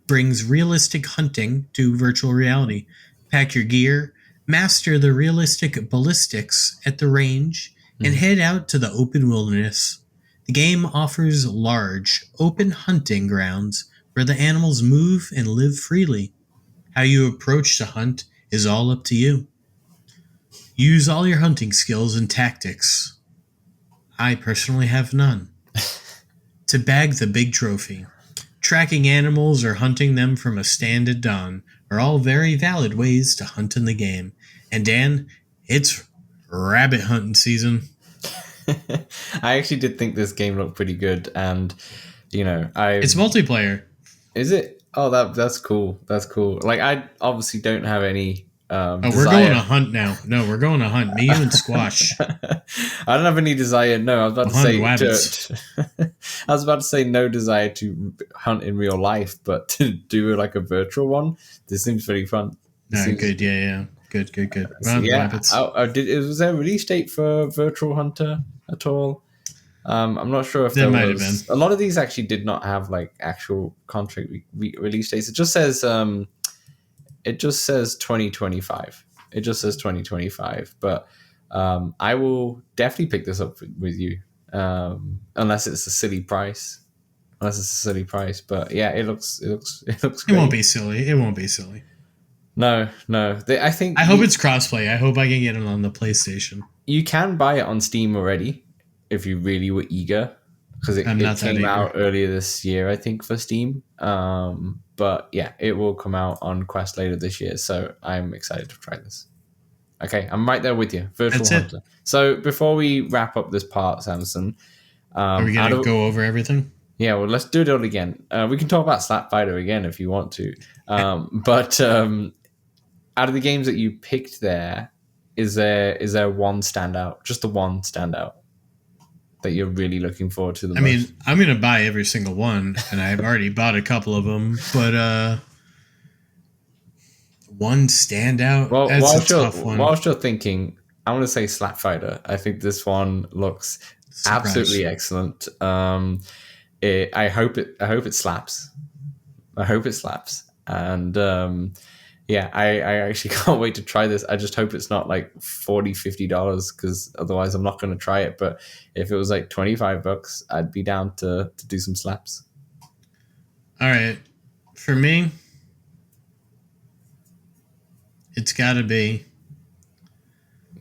brings realistic hunting to virtual reality. Pack your gear, master the realistic ballistics at the range, and head out to the open wilderness. The game offers large, open hunting grounds where the animals move and live freely. How you approach the hunt is all up to you. Use all your hunting skills and tactics. I personally have none. To bag the big trophy. Tracking animals or hunting them from a stand at dawn are all very valid ways to hunt in the game. And Dan, it's rabbit hunting season. I actually did think this game looked pretty good, and It's I've multiplayer. is it? Oh, that's cool. That's cool. Like, I obviously don't have any Oh, we're going to desire. hunt now. No, we're going to hunt. Me, you, and Squash. I don't have any desire. No, I was about We're to hunting say rabbits. I was about to say no desire to hunt in real life, but to do like a virtual one. This seems pretty fun. This No, seems good. Yeah. Good. We're so hunting yeah. rabbits. Was there a release date for Virtual Hunter at all? I'm not sure if There there might have been. was. A lot of these actually did not have like actual contract release dates. It just says 2025. It just says 2025. But I will definitely pick this up with you, unless it's a silly price. But yeah, it looks It won't great. be silly. It won't be silly. No, no. I think I hope it's crossplay. I hope I can get it on the PlayStation. you can buy it on Steam already if you really were eager, because I'm it not that came eager. out earlier this year, I think, for Steam. But yeah, it will come out on Quest later this year, so I'm excited to try this. Okay, I'm right there with you. Virtual That's it. Hunter. So before we wrap up this part, Samson, Are we out gonna of go over everything? yeah, well, let's do it all again. We can talk about Slap Fighter again if you want to, but out of the games that you picked there, is there one standout, just the one standout that you're really looking forward to the most? I mean, I'm going to buy every single one, and I've already bought a couple of them, but one standout? Well, That's a tough one. whilst you're thinking, I want to say Slap Fighter. I think this one looks absolutely excellent. I hope it slaps. I hope it slaps. And yeah, I actually can't wait to try this. I just hope it's not like $40-$50 because otherwise I'm not going to try it. But if it was like $25, I'd be down to do some slaps. All right. For me, it's got to be.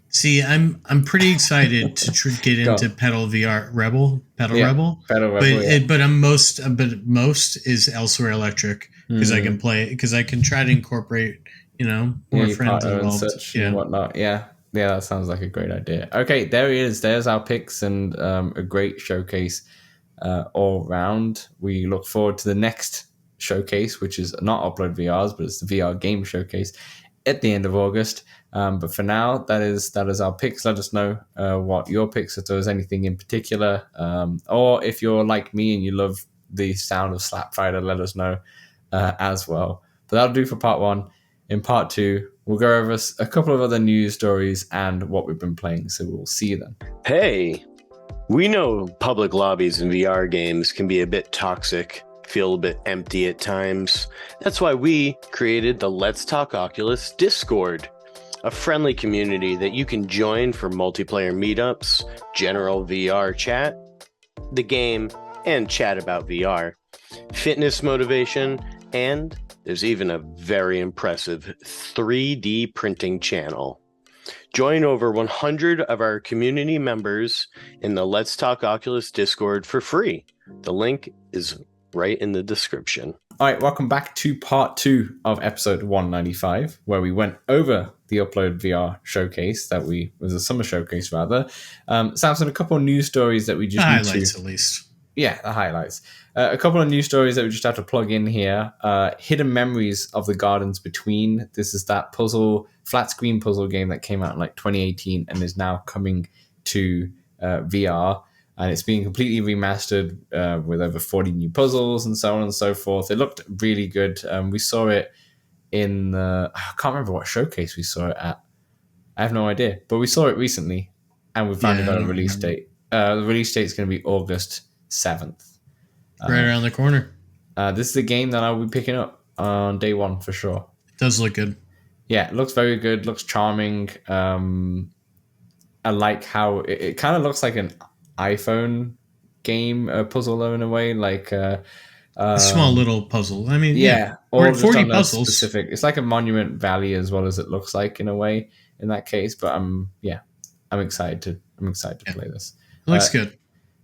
See, I'm pretty excited to get into Pedal VR Rebel, Rebel, but most is Elsewhere Electric because I can play because I can try to incorporate more friends involved and whatnot. Yeah, that sounds like a great idea. Okay, there he is. There's our picks and a great showcase all round. We look forward to the next showcase, which is not Upload VRs, but it's the VR game showcase at the end of August. But for now, that is our picks. Let us know what your picks, if there's anything in particular, or if you're like me and you love the sound of Slap Fighter, let us know as well. But that'll do for part one. In part two, we'll go over a couple of other news stories and what we've been playing. So we'll see you then. Hey, we know public lobbies in VR games can be a bit toxic, feel a bit empty at times. That's why we created the Let's Talk Oculus Discord, a friendly community that you can join for multiplayer meetups, general VR chat, the game, and chat about VR, fitness motivation, and there's even a very impressive 3D printing channel. Join over 100 of our community members in the Let's Talk Oculus Discord for free. The link is right in the description. All right, welcome back to part 2 of episode 195, where we went over the Upload VR showcase was a summer showcase rather. Samson, a couple of news stories that we just highlights at least. Yeah, the highlights. A couple of news stories that we just have to plug in here. Hidden Memories of the Gardens Between. This is that flat-screen puzzle game that came out in like 2018 and is now coming to VR. And it's being completely remastered with over 40 new puzzles and so on and so forth. It looked really good. We saw it in I can't remember what showcase we saw it at. I have no idea. But we saw it recently, and we finally got a release date. The release date is going to be August 7th. Right around the corner. This is a game that I'll be picking up on day one for sure. It does look good. Yeah, it looks very good. Looks charming. I like how it kind of looks like an iPhone game puzzle though, in a way, like a small little puzzle. I mean, or 40 puzzles. Specific. It's like a Monument Valley as well as it looks like in a way in that case. But I'm excited to play this. It looks good.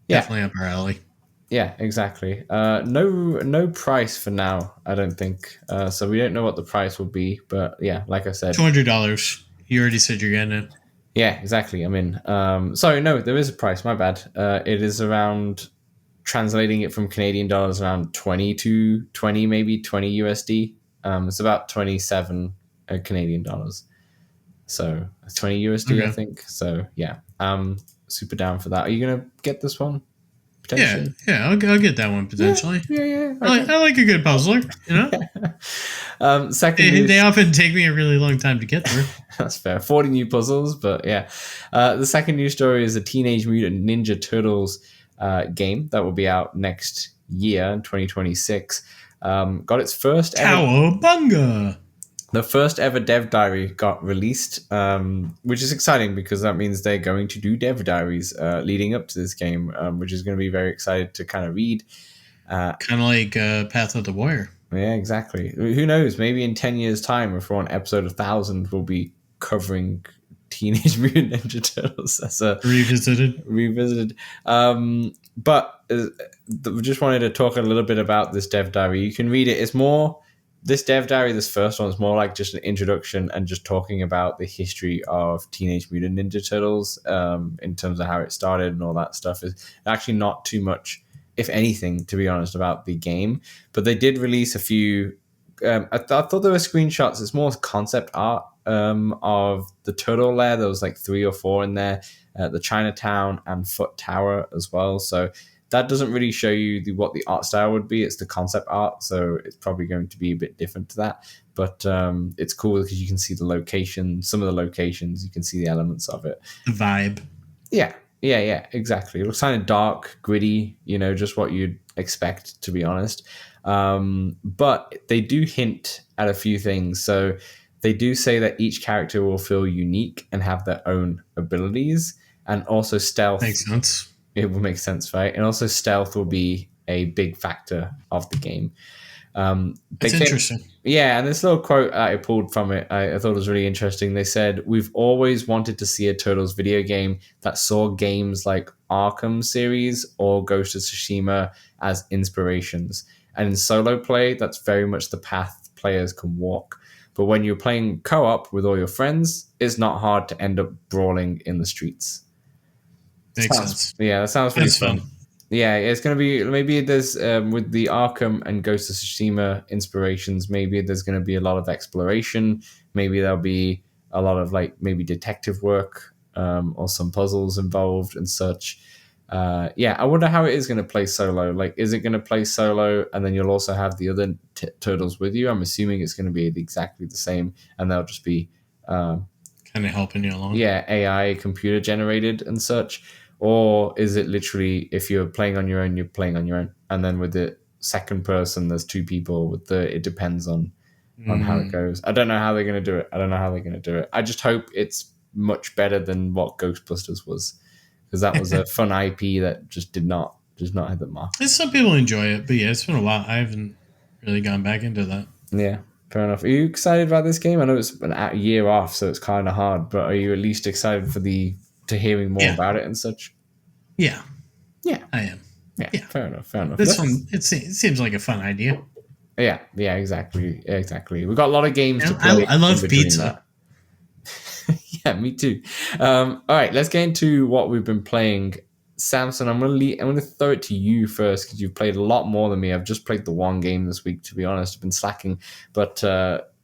Definitely up our alley. Yeah, exactly. No price for now, I don't think. So we don't know what the price will be, but yeah, like I said, $200. You already said you're getting it. Yeah, exactly. I mean, sorry, no, there is a price. My bad. It is around, translating it from Canadian dollars, around 20 USD. It's about 27 Canadian dollars. So 20 USD, okay. I think. So yeah, super down for that. Are you gonna get this one? Yeah, I'll get that one potentially. Yeah. Okay. I like a good puzzler, you know. Second, they often take me a really long time to get through. That's fair. 40 new puzzles, but yeah. The second news story is a Teenage Mutant Ninja Turtles game that will be out next year in 2026. Got its first Cowabunga! The first ever dev diary got released, which is exciting because that means they're going to do dev diaries leading up to this game, which is going to be very excited to kind of read. Kind of like Path of the Warrior. Yeah, exactly. Who knows? Maybe in 10 years' time, if we're on episode 1000, we'll be covering Teenage Mutant Ninja Turtles. That's revisited. But we just wanted to talk a little bit about this dev diary. You can read it. It's more... This dev diary, this first one, is more like just an introduction and just talking about the history of Teenage Mutant Ninja Turtles in terms of how it started and all that stuff. Is actually not too much, if anything, to be honest, about the game. But they did release a few I thought there were screenshots. It's more concept art of the turtle lair. There was like 3 or 4 in there. The Chinatown and Foot Tower as well. So that doesn't really show you what the art style would be. It's the concept art, so it's probably going to be a bit different to that. But it's cool because you can see the location, some of the locations, you can see the elements of it. The vibe. Yeah, exactly. It looks kind of dark, gritty, just what you'd expect, to be honest. But they do hint at a few things. So they do say that each character will feel unique and have their own abilities, and also stealth. Makes sense. It will make sense, right? And also stealth will be a big factor of the game. That's interesting. Yeah, and this little quote I pulled from it, I thought was really interesting. They said, "We've always wanted to see a Turtles video game that saw games like Arkham series or Ghost of Tsushima as inspirations. And in solo play, that's very much the path players can walk. But when you're playing co-op with all your friends, it's not hard to end up brawling in the streets." Makes sense. Yeah, that sounds pretty fun. Yeah, it's going to be, maybe there's, with the Arkham and Ghost of Tsushima inspirations, maybe there's going to be a lot of exploration. Maybe there'll be a lot of maybe detective work or some puzzles involved and such. Yeah, I wonder how it is going to play solo. Is it going to play solo and then you'll also have the other turtles with you? I'm assuming it's going to be exactly the same and they'll just be... kind of helping you along. Yeah, AI, computer generated and such. Or is it literally, if you're playing on your own, you're playing on your own, and then with the second person, there's 2 people. It depends on how it goes. I don't know how they're going to do it. I just hope it's much better than what Ghostbusters was, because that was a fun IP that just did not hit the mark. Some people enjoy it, but yeah, it's been a while. I haven't really gone back into that. Yeah, fair enough. Are you excited about this game? I know it's a year off, so it's kind of hard, but are you at least excited for to hearing more about it and such? Yeah, I am. Yeah. Fair enough. This one, it seems like a fun idea. Yeah, exactly. We've got a lot of games to play. I love pizza. Yeah, me too. All right, let's get into what we've been playing. Samson, I'm gonna throw it to you first because you've played a lot more than me. I've just played the one game this week, to be honest. I've been slacking, but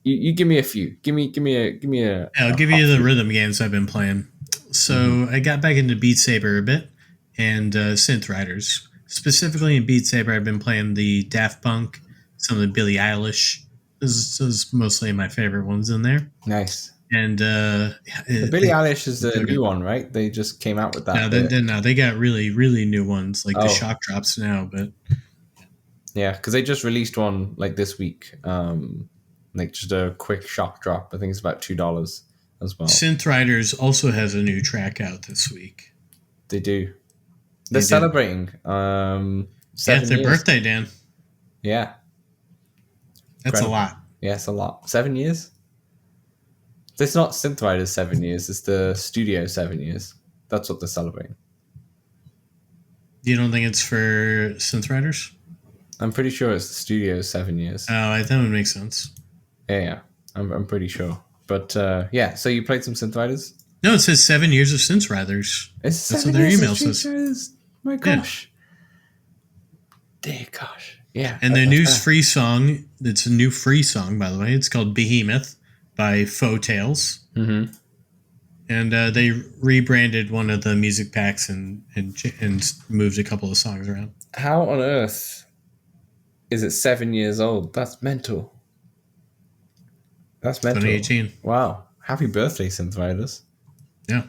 you give me a few. Give me a. I'll give you the rhythm games I've been playing. So I got back into Beat Saber a bit and Synth Riders. Specifically in Beat Saber, I've been playing the Daft Punk, some of the Billie Eilish. This is mostly my favorite ones in there. Nice. And the Billie Eilish is the new one, right? They just came out with that. No, they got really, really new ones, like the shock drops now. But yeah, because they just released one this week, just a quick shock drop. I think it's about $2 as well. Synth Riders also has a new track out this week. They do. They're celebrating. 7 their years. birthday, Dan. Yeah. That's a lot. Yeah, it's a lot. 7 years? It's not Synth Riders 7 years. It's the studio 7 years. That's what they're celebrating. You don't think it's for Synth Riders? I'm pretty sure it's the studio 7 years. Oh, that would make sense. Yeah. I'm pretty sure. But yeah, so you played some Synth Riders? No, it says 7 years of Synth Riders. That's what their email says. My gosh. Yeah. Dear gosh. Yeah. And their new free song, it's a new free song, by the way. It's called Behemoth by Faux Tales. Mm-hmm. And they rebranded one of the music packs and moved a couple of songs around. How on earth is it 7 years old? That's mental. 2018. Wow. Happy birthday, Synth Riders. Yeah.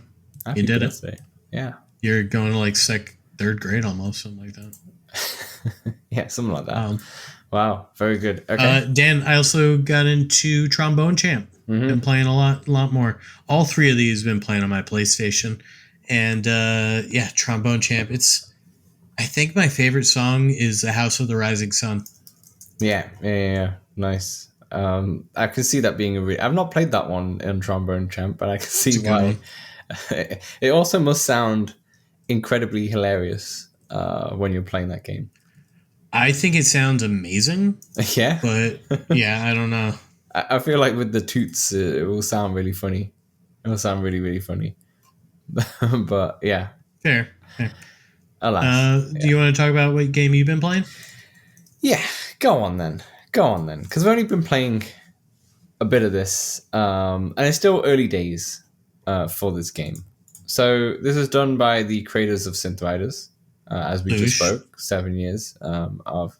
Happy birthday. Yeah. You're going to third grade almost, something like that. Yeah, something like that. Wow. Very good. Okay. Dan, I also got into Trombone Champ. Mm-hmm. Been playing a lot more. All 3 of these been playing on my PlayStation. And Trombone Champ. I think my favorite song is The House of the Rising Sun. Yeah. Nice. I can see that being I've not played that one in Trombone Champ, but I can see why. It also must sound incredibly hilarious when you're playing that game. I think it sounds amazing. Yeah. But yeah, I don't know. I feel like with the toots, it will sound really funny. It will sound really, really funny. But yeah. Fair. Alas. Do you want to talk about what game you've been playing? Yeah, go on then. Go on then, because I've only been playing a bit of this, and it's still early days for this game. So this is done by the creators of Synth Riders, as we just spoke. 7 years of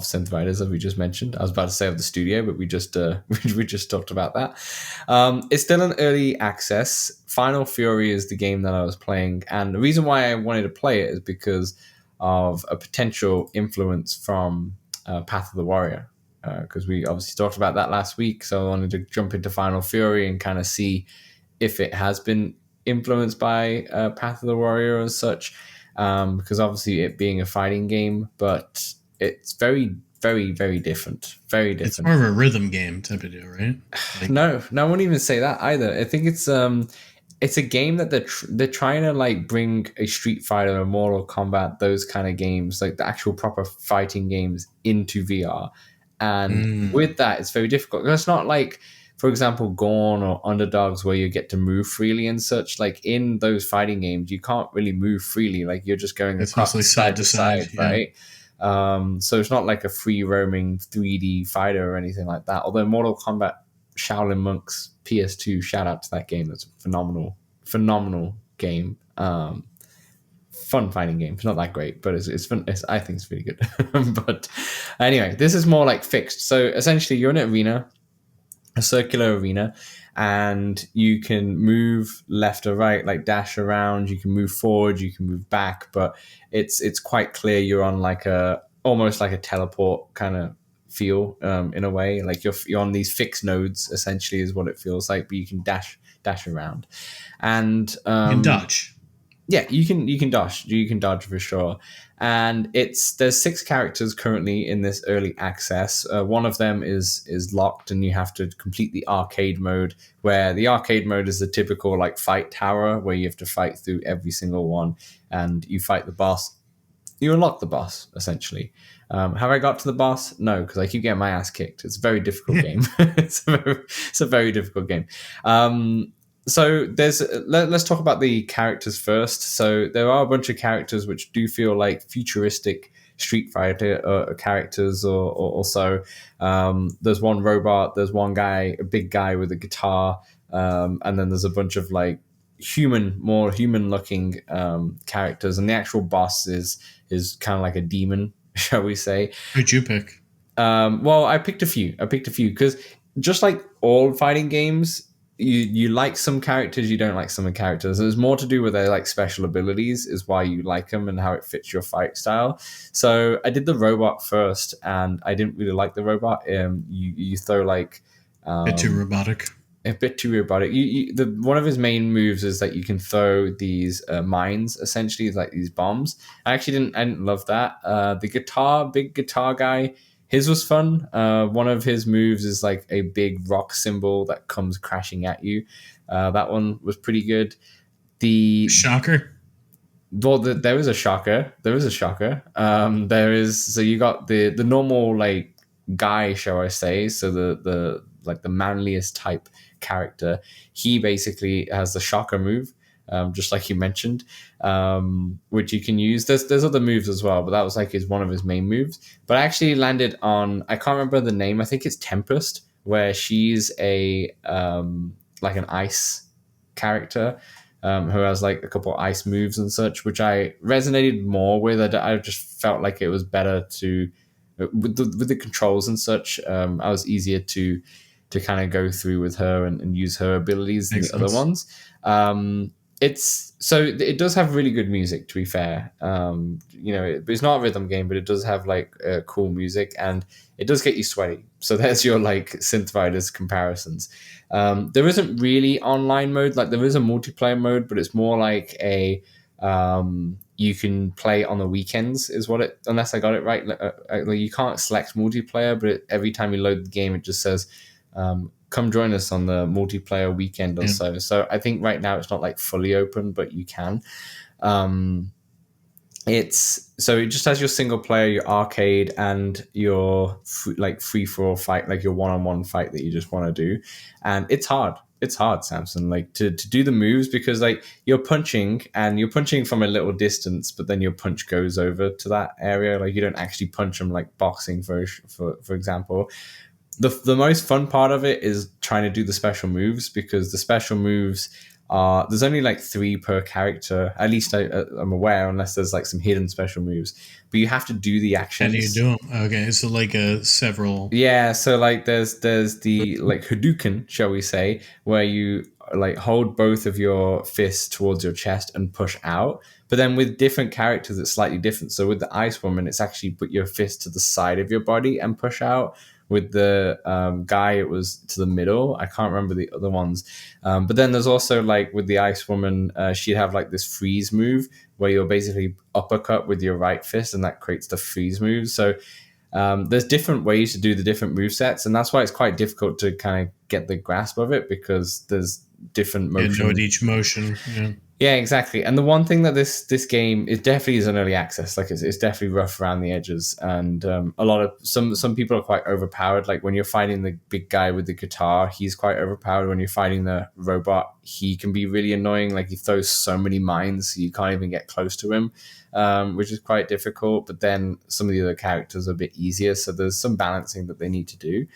Synth Riders, as we just mentioned. I was about to say of the studio, but we just we just talked about that. It's still an early access. Final Fury is the game that I was playing, and the reason why I wanted to play it is because of a potential influence from Path of the Warrior, because we obviously talked about that last week. So I wanted to jump into Final Fury and kind of see if it has been influenced by Path of the Warrior and such, because obviously it being a fighting game, but it's very, very, very different. Very different. It's more of a rhythm game type of deal, right? Like, no, I wouldn't even say that either. I think it's a game that they're trying to like bring a Street Fighter, a Mortal Kombat, those kind of games, like the actual proper fighting games, into VR. And with that, it's very difficult. It's not like, for example, Gorn or Underdogs, where you get to move freely and such. Like in those fighting games, you can't really move freely. Like you're just going across side to side, right? So it's not like a free roaming 3D fighter or anything like that. Although Mortal Kombat Shaolin Monks PS2, shout out to that game. That's a phenomenal game. Fun fighting game. It's not that great, but it's fun. I think it's really good. But anyway, this is more like fixed. So essentially, you're in an arena, a circular arena, and you can move left or right, like dash around. You can move forward, you can move back, but it's quite clear you're on like almost like a teleport kind of feel, in a way. Like you're on these fixed nodes, essentially, is what it feels like. But you can dash around, and you can dodge. Yeah, you can dodge. You can dodge for sure. And there's 6 characters currently in this early access. One of them is locked, and you have to complete the arcade mode, where the arcade mode is the typical like fight tower where you have to fight through every single one, and you fight the boss. You unlock the boss, essentially. Have I got to the boss? No, because I keep getting my ass kicked. It's a very difficult game. It's a very difficult game. So let's talk about the characters first. So there are a bunch of characters which do feel like futuristic Street Fighter characters, or so. There's one robot. There's one guy, a big guy with a guitar, and then there's a bunch of like more human looking characters, and the actual boss is kind of like a demon, shall we say. Who'd you pick? Well, I picked a few because just like all fighting games, you like some characters, you don't like some characters. There's more to do with their like special abilities is why you like them and how it fits your fight style. So I did the robot first, and I didn't really like the robot. You throw like a bit too robotic. One of his main moves is that you can throw these mines, essentially, like these bombs. I didn't love that. The big guitar guy, his was fun. One of his moves is like a big rock symbol that comes crashing at you. That one was pretty good. The shocker. Well, there is a shocker. So you got the normal like guy, shall I say? So the like the manliest type character. He basically has the shocker move, just like you mentioned, which you can use. There's other moves as well, but that was like one of his main moves. But I actually landed on, I can't remember the name. I think it's Tempest, where she's a like an ice character, who has like a couple of ice moves and such, which I resonated more with. I just felt like it was better to with the controls and such. I was easier to kind of go through with her and use her abilities than the other ones. It does have really good music, to be fair. It's not a rhythm game, but it does have like cool music, and it does get you sweaty. So there's your like Synth Riders comparisons. There isn't really online mode. Like there is a multiplayer mode, but it's more like a you can play on the weekends is what it, unless I got it right. Like you can't select multiplayer, but every time you load the game, it just says, come join us on the multiplayer weekend or so. So I think right now it's not like fully open, but you can. It just has your single player, your arcade, and your free for all fight, like your one-on-one fight that you just want to do. And it's hard. it's hard, Samson, like to do the moves, because like you're punching from a little distance, but then your punch goes over to that area. Like you don't actually punch them like boxing, for example. The most fun part of it is trying to do the special moves, because the special moves are, there's only like 3 per character, at least I'm aware, unless there's like some hidden special moves, but you have to do the actions. How do you do them? Okay, so like several. Yeah, so like there's the like Hadouken, shall we say, where you like hold both of your fists towards your chest and push out. But then with different characters, it's slightly different. So with the Ice Woman, it's actually put your fist to the side of your body and push out. With the guy, it was to the middle. I can't remember the other ones. But then there's also like with the Ice Woman, she'd have like this freeze move where you're basically uppercut with your right fist, and that creates the freeze move. So there's different ways to do the different move sets, and that's why it's quite difficult to kind of get the grasp of it, because there's different motion. Yeah, know each motion. Yeah. Yeah, exactly. And the one thing that this game, it definitely is an early access. Like it's definitely rough around the edges, and a lot of some people are quite overpowered. Like when you're fighting the big guy with the guitar, he's quite overpowered. When you're fighting the robot, he can be really annoying. Like he throws so many mines, you can't even get close to him, which is quite difficult. But then some of the other characters are a bit easier, so there's some balancing that they need to do.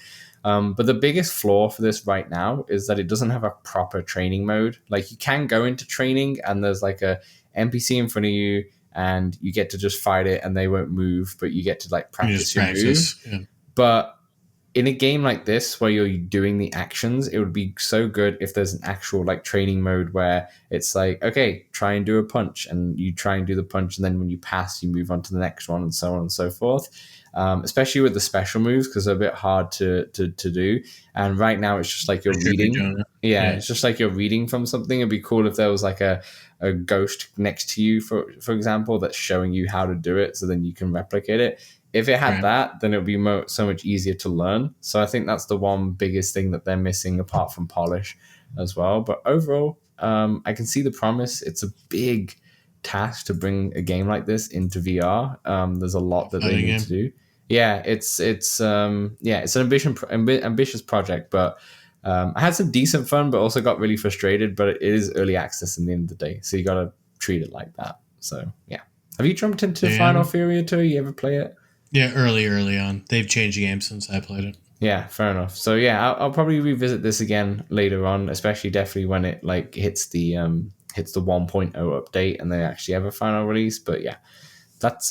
But the biggest flaw for this right now is that it doesn't have a proper training mode. Like you can go into training and there's like a NPC in front of you and you get to just fight it and they won't move, but you get to like practice your move. Yeah. But in a game like this where you're doing the actions, it would be so good if there's an actual like training mode where it's like, okay, try and do a punch, and you try and do the punch, and then when you pass, you move on to the next one, and so on and so forth. Especially with the special moves, because they're a bit hard to do. And right now it's just like you're reading. Yeah, it's just like you're reading from something. It'd be cool if there was like a ghost next to you, for example, that's showing you how to do it, so then you can replicate it. If it had that, then it would be so much easier to learn. So I think that's the one biggest thing that they're missing, apart from polish as well. But overall, I can see the promise. It's a big task to bring a game like this into VR. There's a lot that they need to do. Yeah, it's an ambitious project, but I had some decent fun, but also got really frustrated. But it is early access in the end of the day, so you got to treat it like that. So yeah, have you jumped into Final Fury at all? You ever play it? Yeah, early on. They've changed the game since I played it. Yeah, fair enough. So yeah, I'll probably revisit this again later on, especially definitely when it like hits the 1.0 update and they actually have a final release. But yeah, that's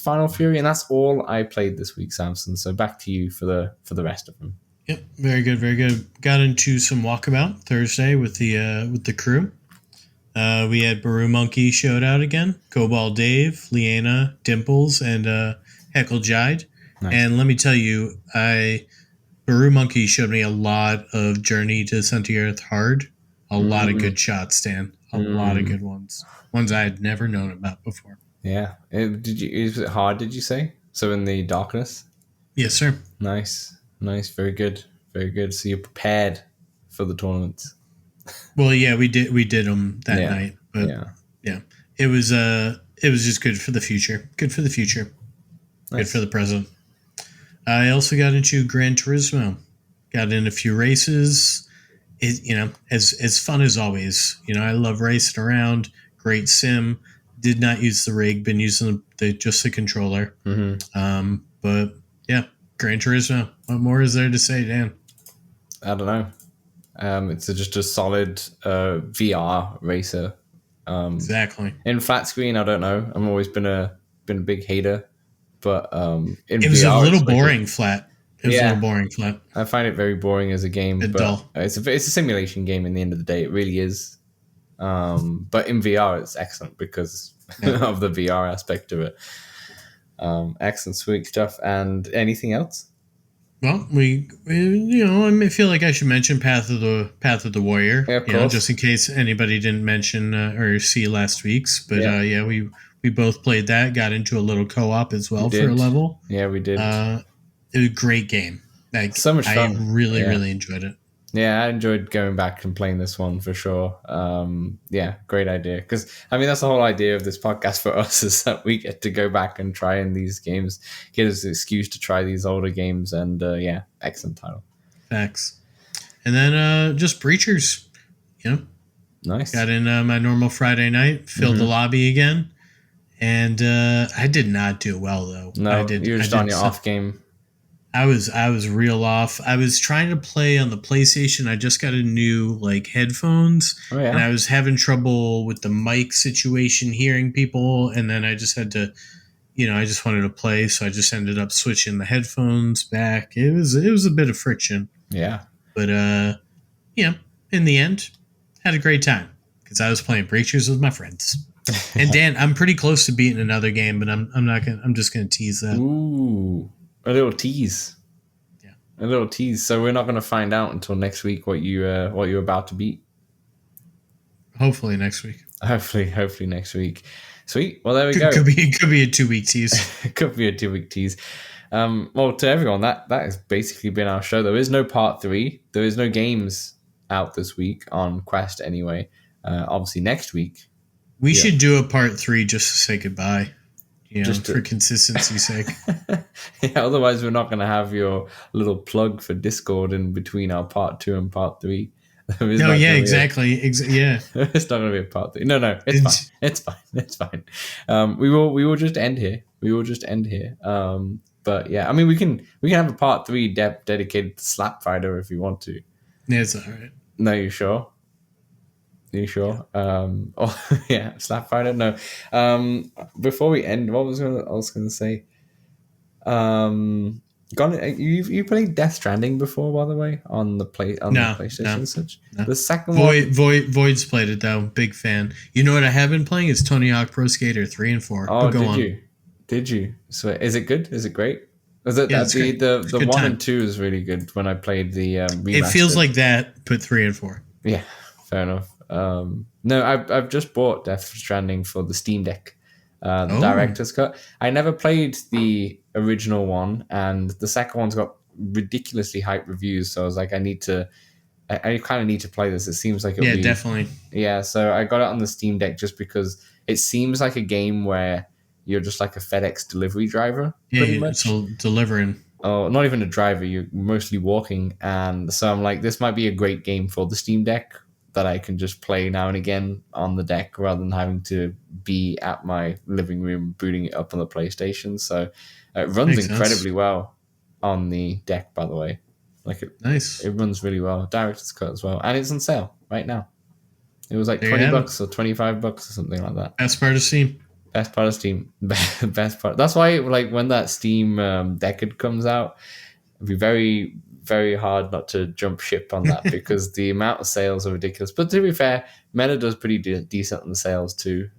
Final Fury, and that's all I played this week, Samson. So back to you for the rest of them. Yep, very good, very good. Got into some Walkabout Thursday with the crew. We had Baru Monkey showed out again, Cobalt Dave, Leanna, Dimples, and Heckle Jide. Nice. And let me tell you, Baru Monkey showed me a lot of Journey to Center Hard. A lot of good shots, Stan. A lot of good ones. Ones I had never known about before. Yeah. Is it hard, did you say? So in the darkness? Yes, sir. Nice. Very good. Very good. So you're prepared for the tournaments. Well, yeah, we did them that night. But yeah. It was just good for the future. Good for the future. Nice. Good for the present. I also got into Gran Turismo. Got in a few races. As fun as always. I love racing around. Great sim. Did not use the rig. Been using just the controller. Mm-hmm. But yeah, Gran Turismo. What more is there to say, Dan? I don't know. It's just a solid VR racer. Exactly. In Flatscreen, I don't know. I've always been a big hater. But it was VR, a little boring flat. It was a little boring flat. I find it very boring as a game. But dull. It's a simulation game in the end of the day. It really is. But in VR, it's excellent because of the VR aspect of it. Excellent, sweet stuff. And anything else? Well, I feel like I should mention Path of the Warrior. Yeah, of course. Just in case anybody didn't mention or see last week's. But we both played that. Got into a little co-op as well for a level. Yeah, we did. It was a great game. So much fun. I really enjoyed it. Yeah, I enjoyed going back and playing this one for sure. Great idea. Because, that's the whole idea of this podcast for us, is that we get to go back and try in these games, get us an excuse to try these older games, and excellent title. Facts. And then just Breachers, Nice. Got in my normal Friday night, filled the lobby again, and I did not do well though. No, you were just on your off game. I was real off. I was trying to play on the PlayStation. I just got a new headphones, and I was having trouble with the mic situation, hearing people, and then I just had to, I just wanted to play, so I just ended up switching the headphones back. It was a bit of friction. Yeah, but in the end, had a great time because I was playing Breachers with my friends. And Dan, I'm pretty close to beating another game, but I'm just gonna tease that. Ooh, a little tease. Yeah, a little tease. So we're not gonna find out until next week what you're about to beat. Hopefully next week. Hopefully next week. Sweet. Well, there we go. Could be a 2-week tease. Could be a 2-week tease. Well, to everyone, that has basically been our show. There is no part 3. There is no games out this week on Quest anyway. Obviously next week we should do a part 3 just to say goodbye, just for consistency's sake. Yeah, otherwise we're not going to have your little plug for Discord in between our part 2 and part 3. No, yeah, exactly. Yeah, it's not going to be a part 3. No, it's fine. We will just end here. But yeah, I mean, we can have a part 3 dedicated to Slap Fighter if you want to. Yeah, it's all right. No, you sure? You sure? Yeah. Slap Fighter. No. Before we end, I was gonna say. You played Death Stranding before, by the way, on the PlayStation and such. No. The second Void's played it though. Big fan. You know what I have been playing is Tony Hawk Pro Skater 3 and 4. Oh, Did you? So is it good? Is it great? Was it the 1 and 2 is really good when I played the remastered. It feels like that, put 3 and 4. Yeah, fair enough. No, I've just bought Death Stranding for the Steam Deck, the director's cut. I never played the original one, and the second one's got ridiculously hype reviews. So I was like, I kind of need to play this. It seems like definitely. Yeah, so I got it on the Steam Deck just because it seems like a game where you're just like a FedEx delivery driver, pretty much. So delivering. Oh, not even a driver. You're mostly walking, and so I'm like, this might be a great game for the Steam Deck that I can just play now and again on the deck rather than having to be at my living room booting it up on the PlayStation. So it runs incredibly well on the deck, by the way. Nice. It runs really well. Director's cut as well, and it's on sale right now. It was like $20 or $25 or something like that. Best part of Steam. Best part of Steam. Best part. That's why, when that Steam Decade comes out, it'd be very, very hard not to jump ship on that because the amount of sales are ridiculous. But to be fair, Meta does pretty decent on the sales too.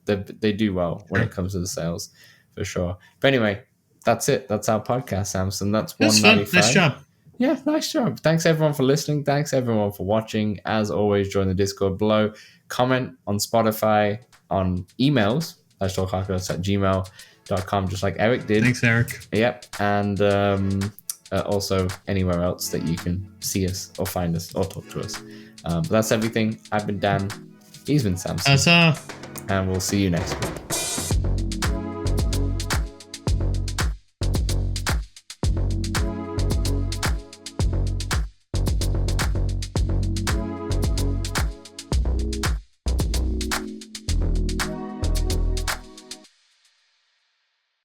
They do well when it comes to the sales, for sure. But anyway, that's it. That's our podcast, Samson. That's 195. Nice job. Yeah, nice job. Thanks everyone for listening. Thanks everyone for watching. As always, join the Discord below. Comment on Spotify, on emails, letstalkoculus@gmail.com, just like Eric did. Thanks, Eric. Yep. And also anywhere else that you can see us or find us or talk to us. But that's everything. I've been Dan. He's been Samson. That's and we'll see you next week.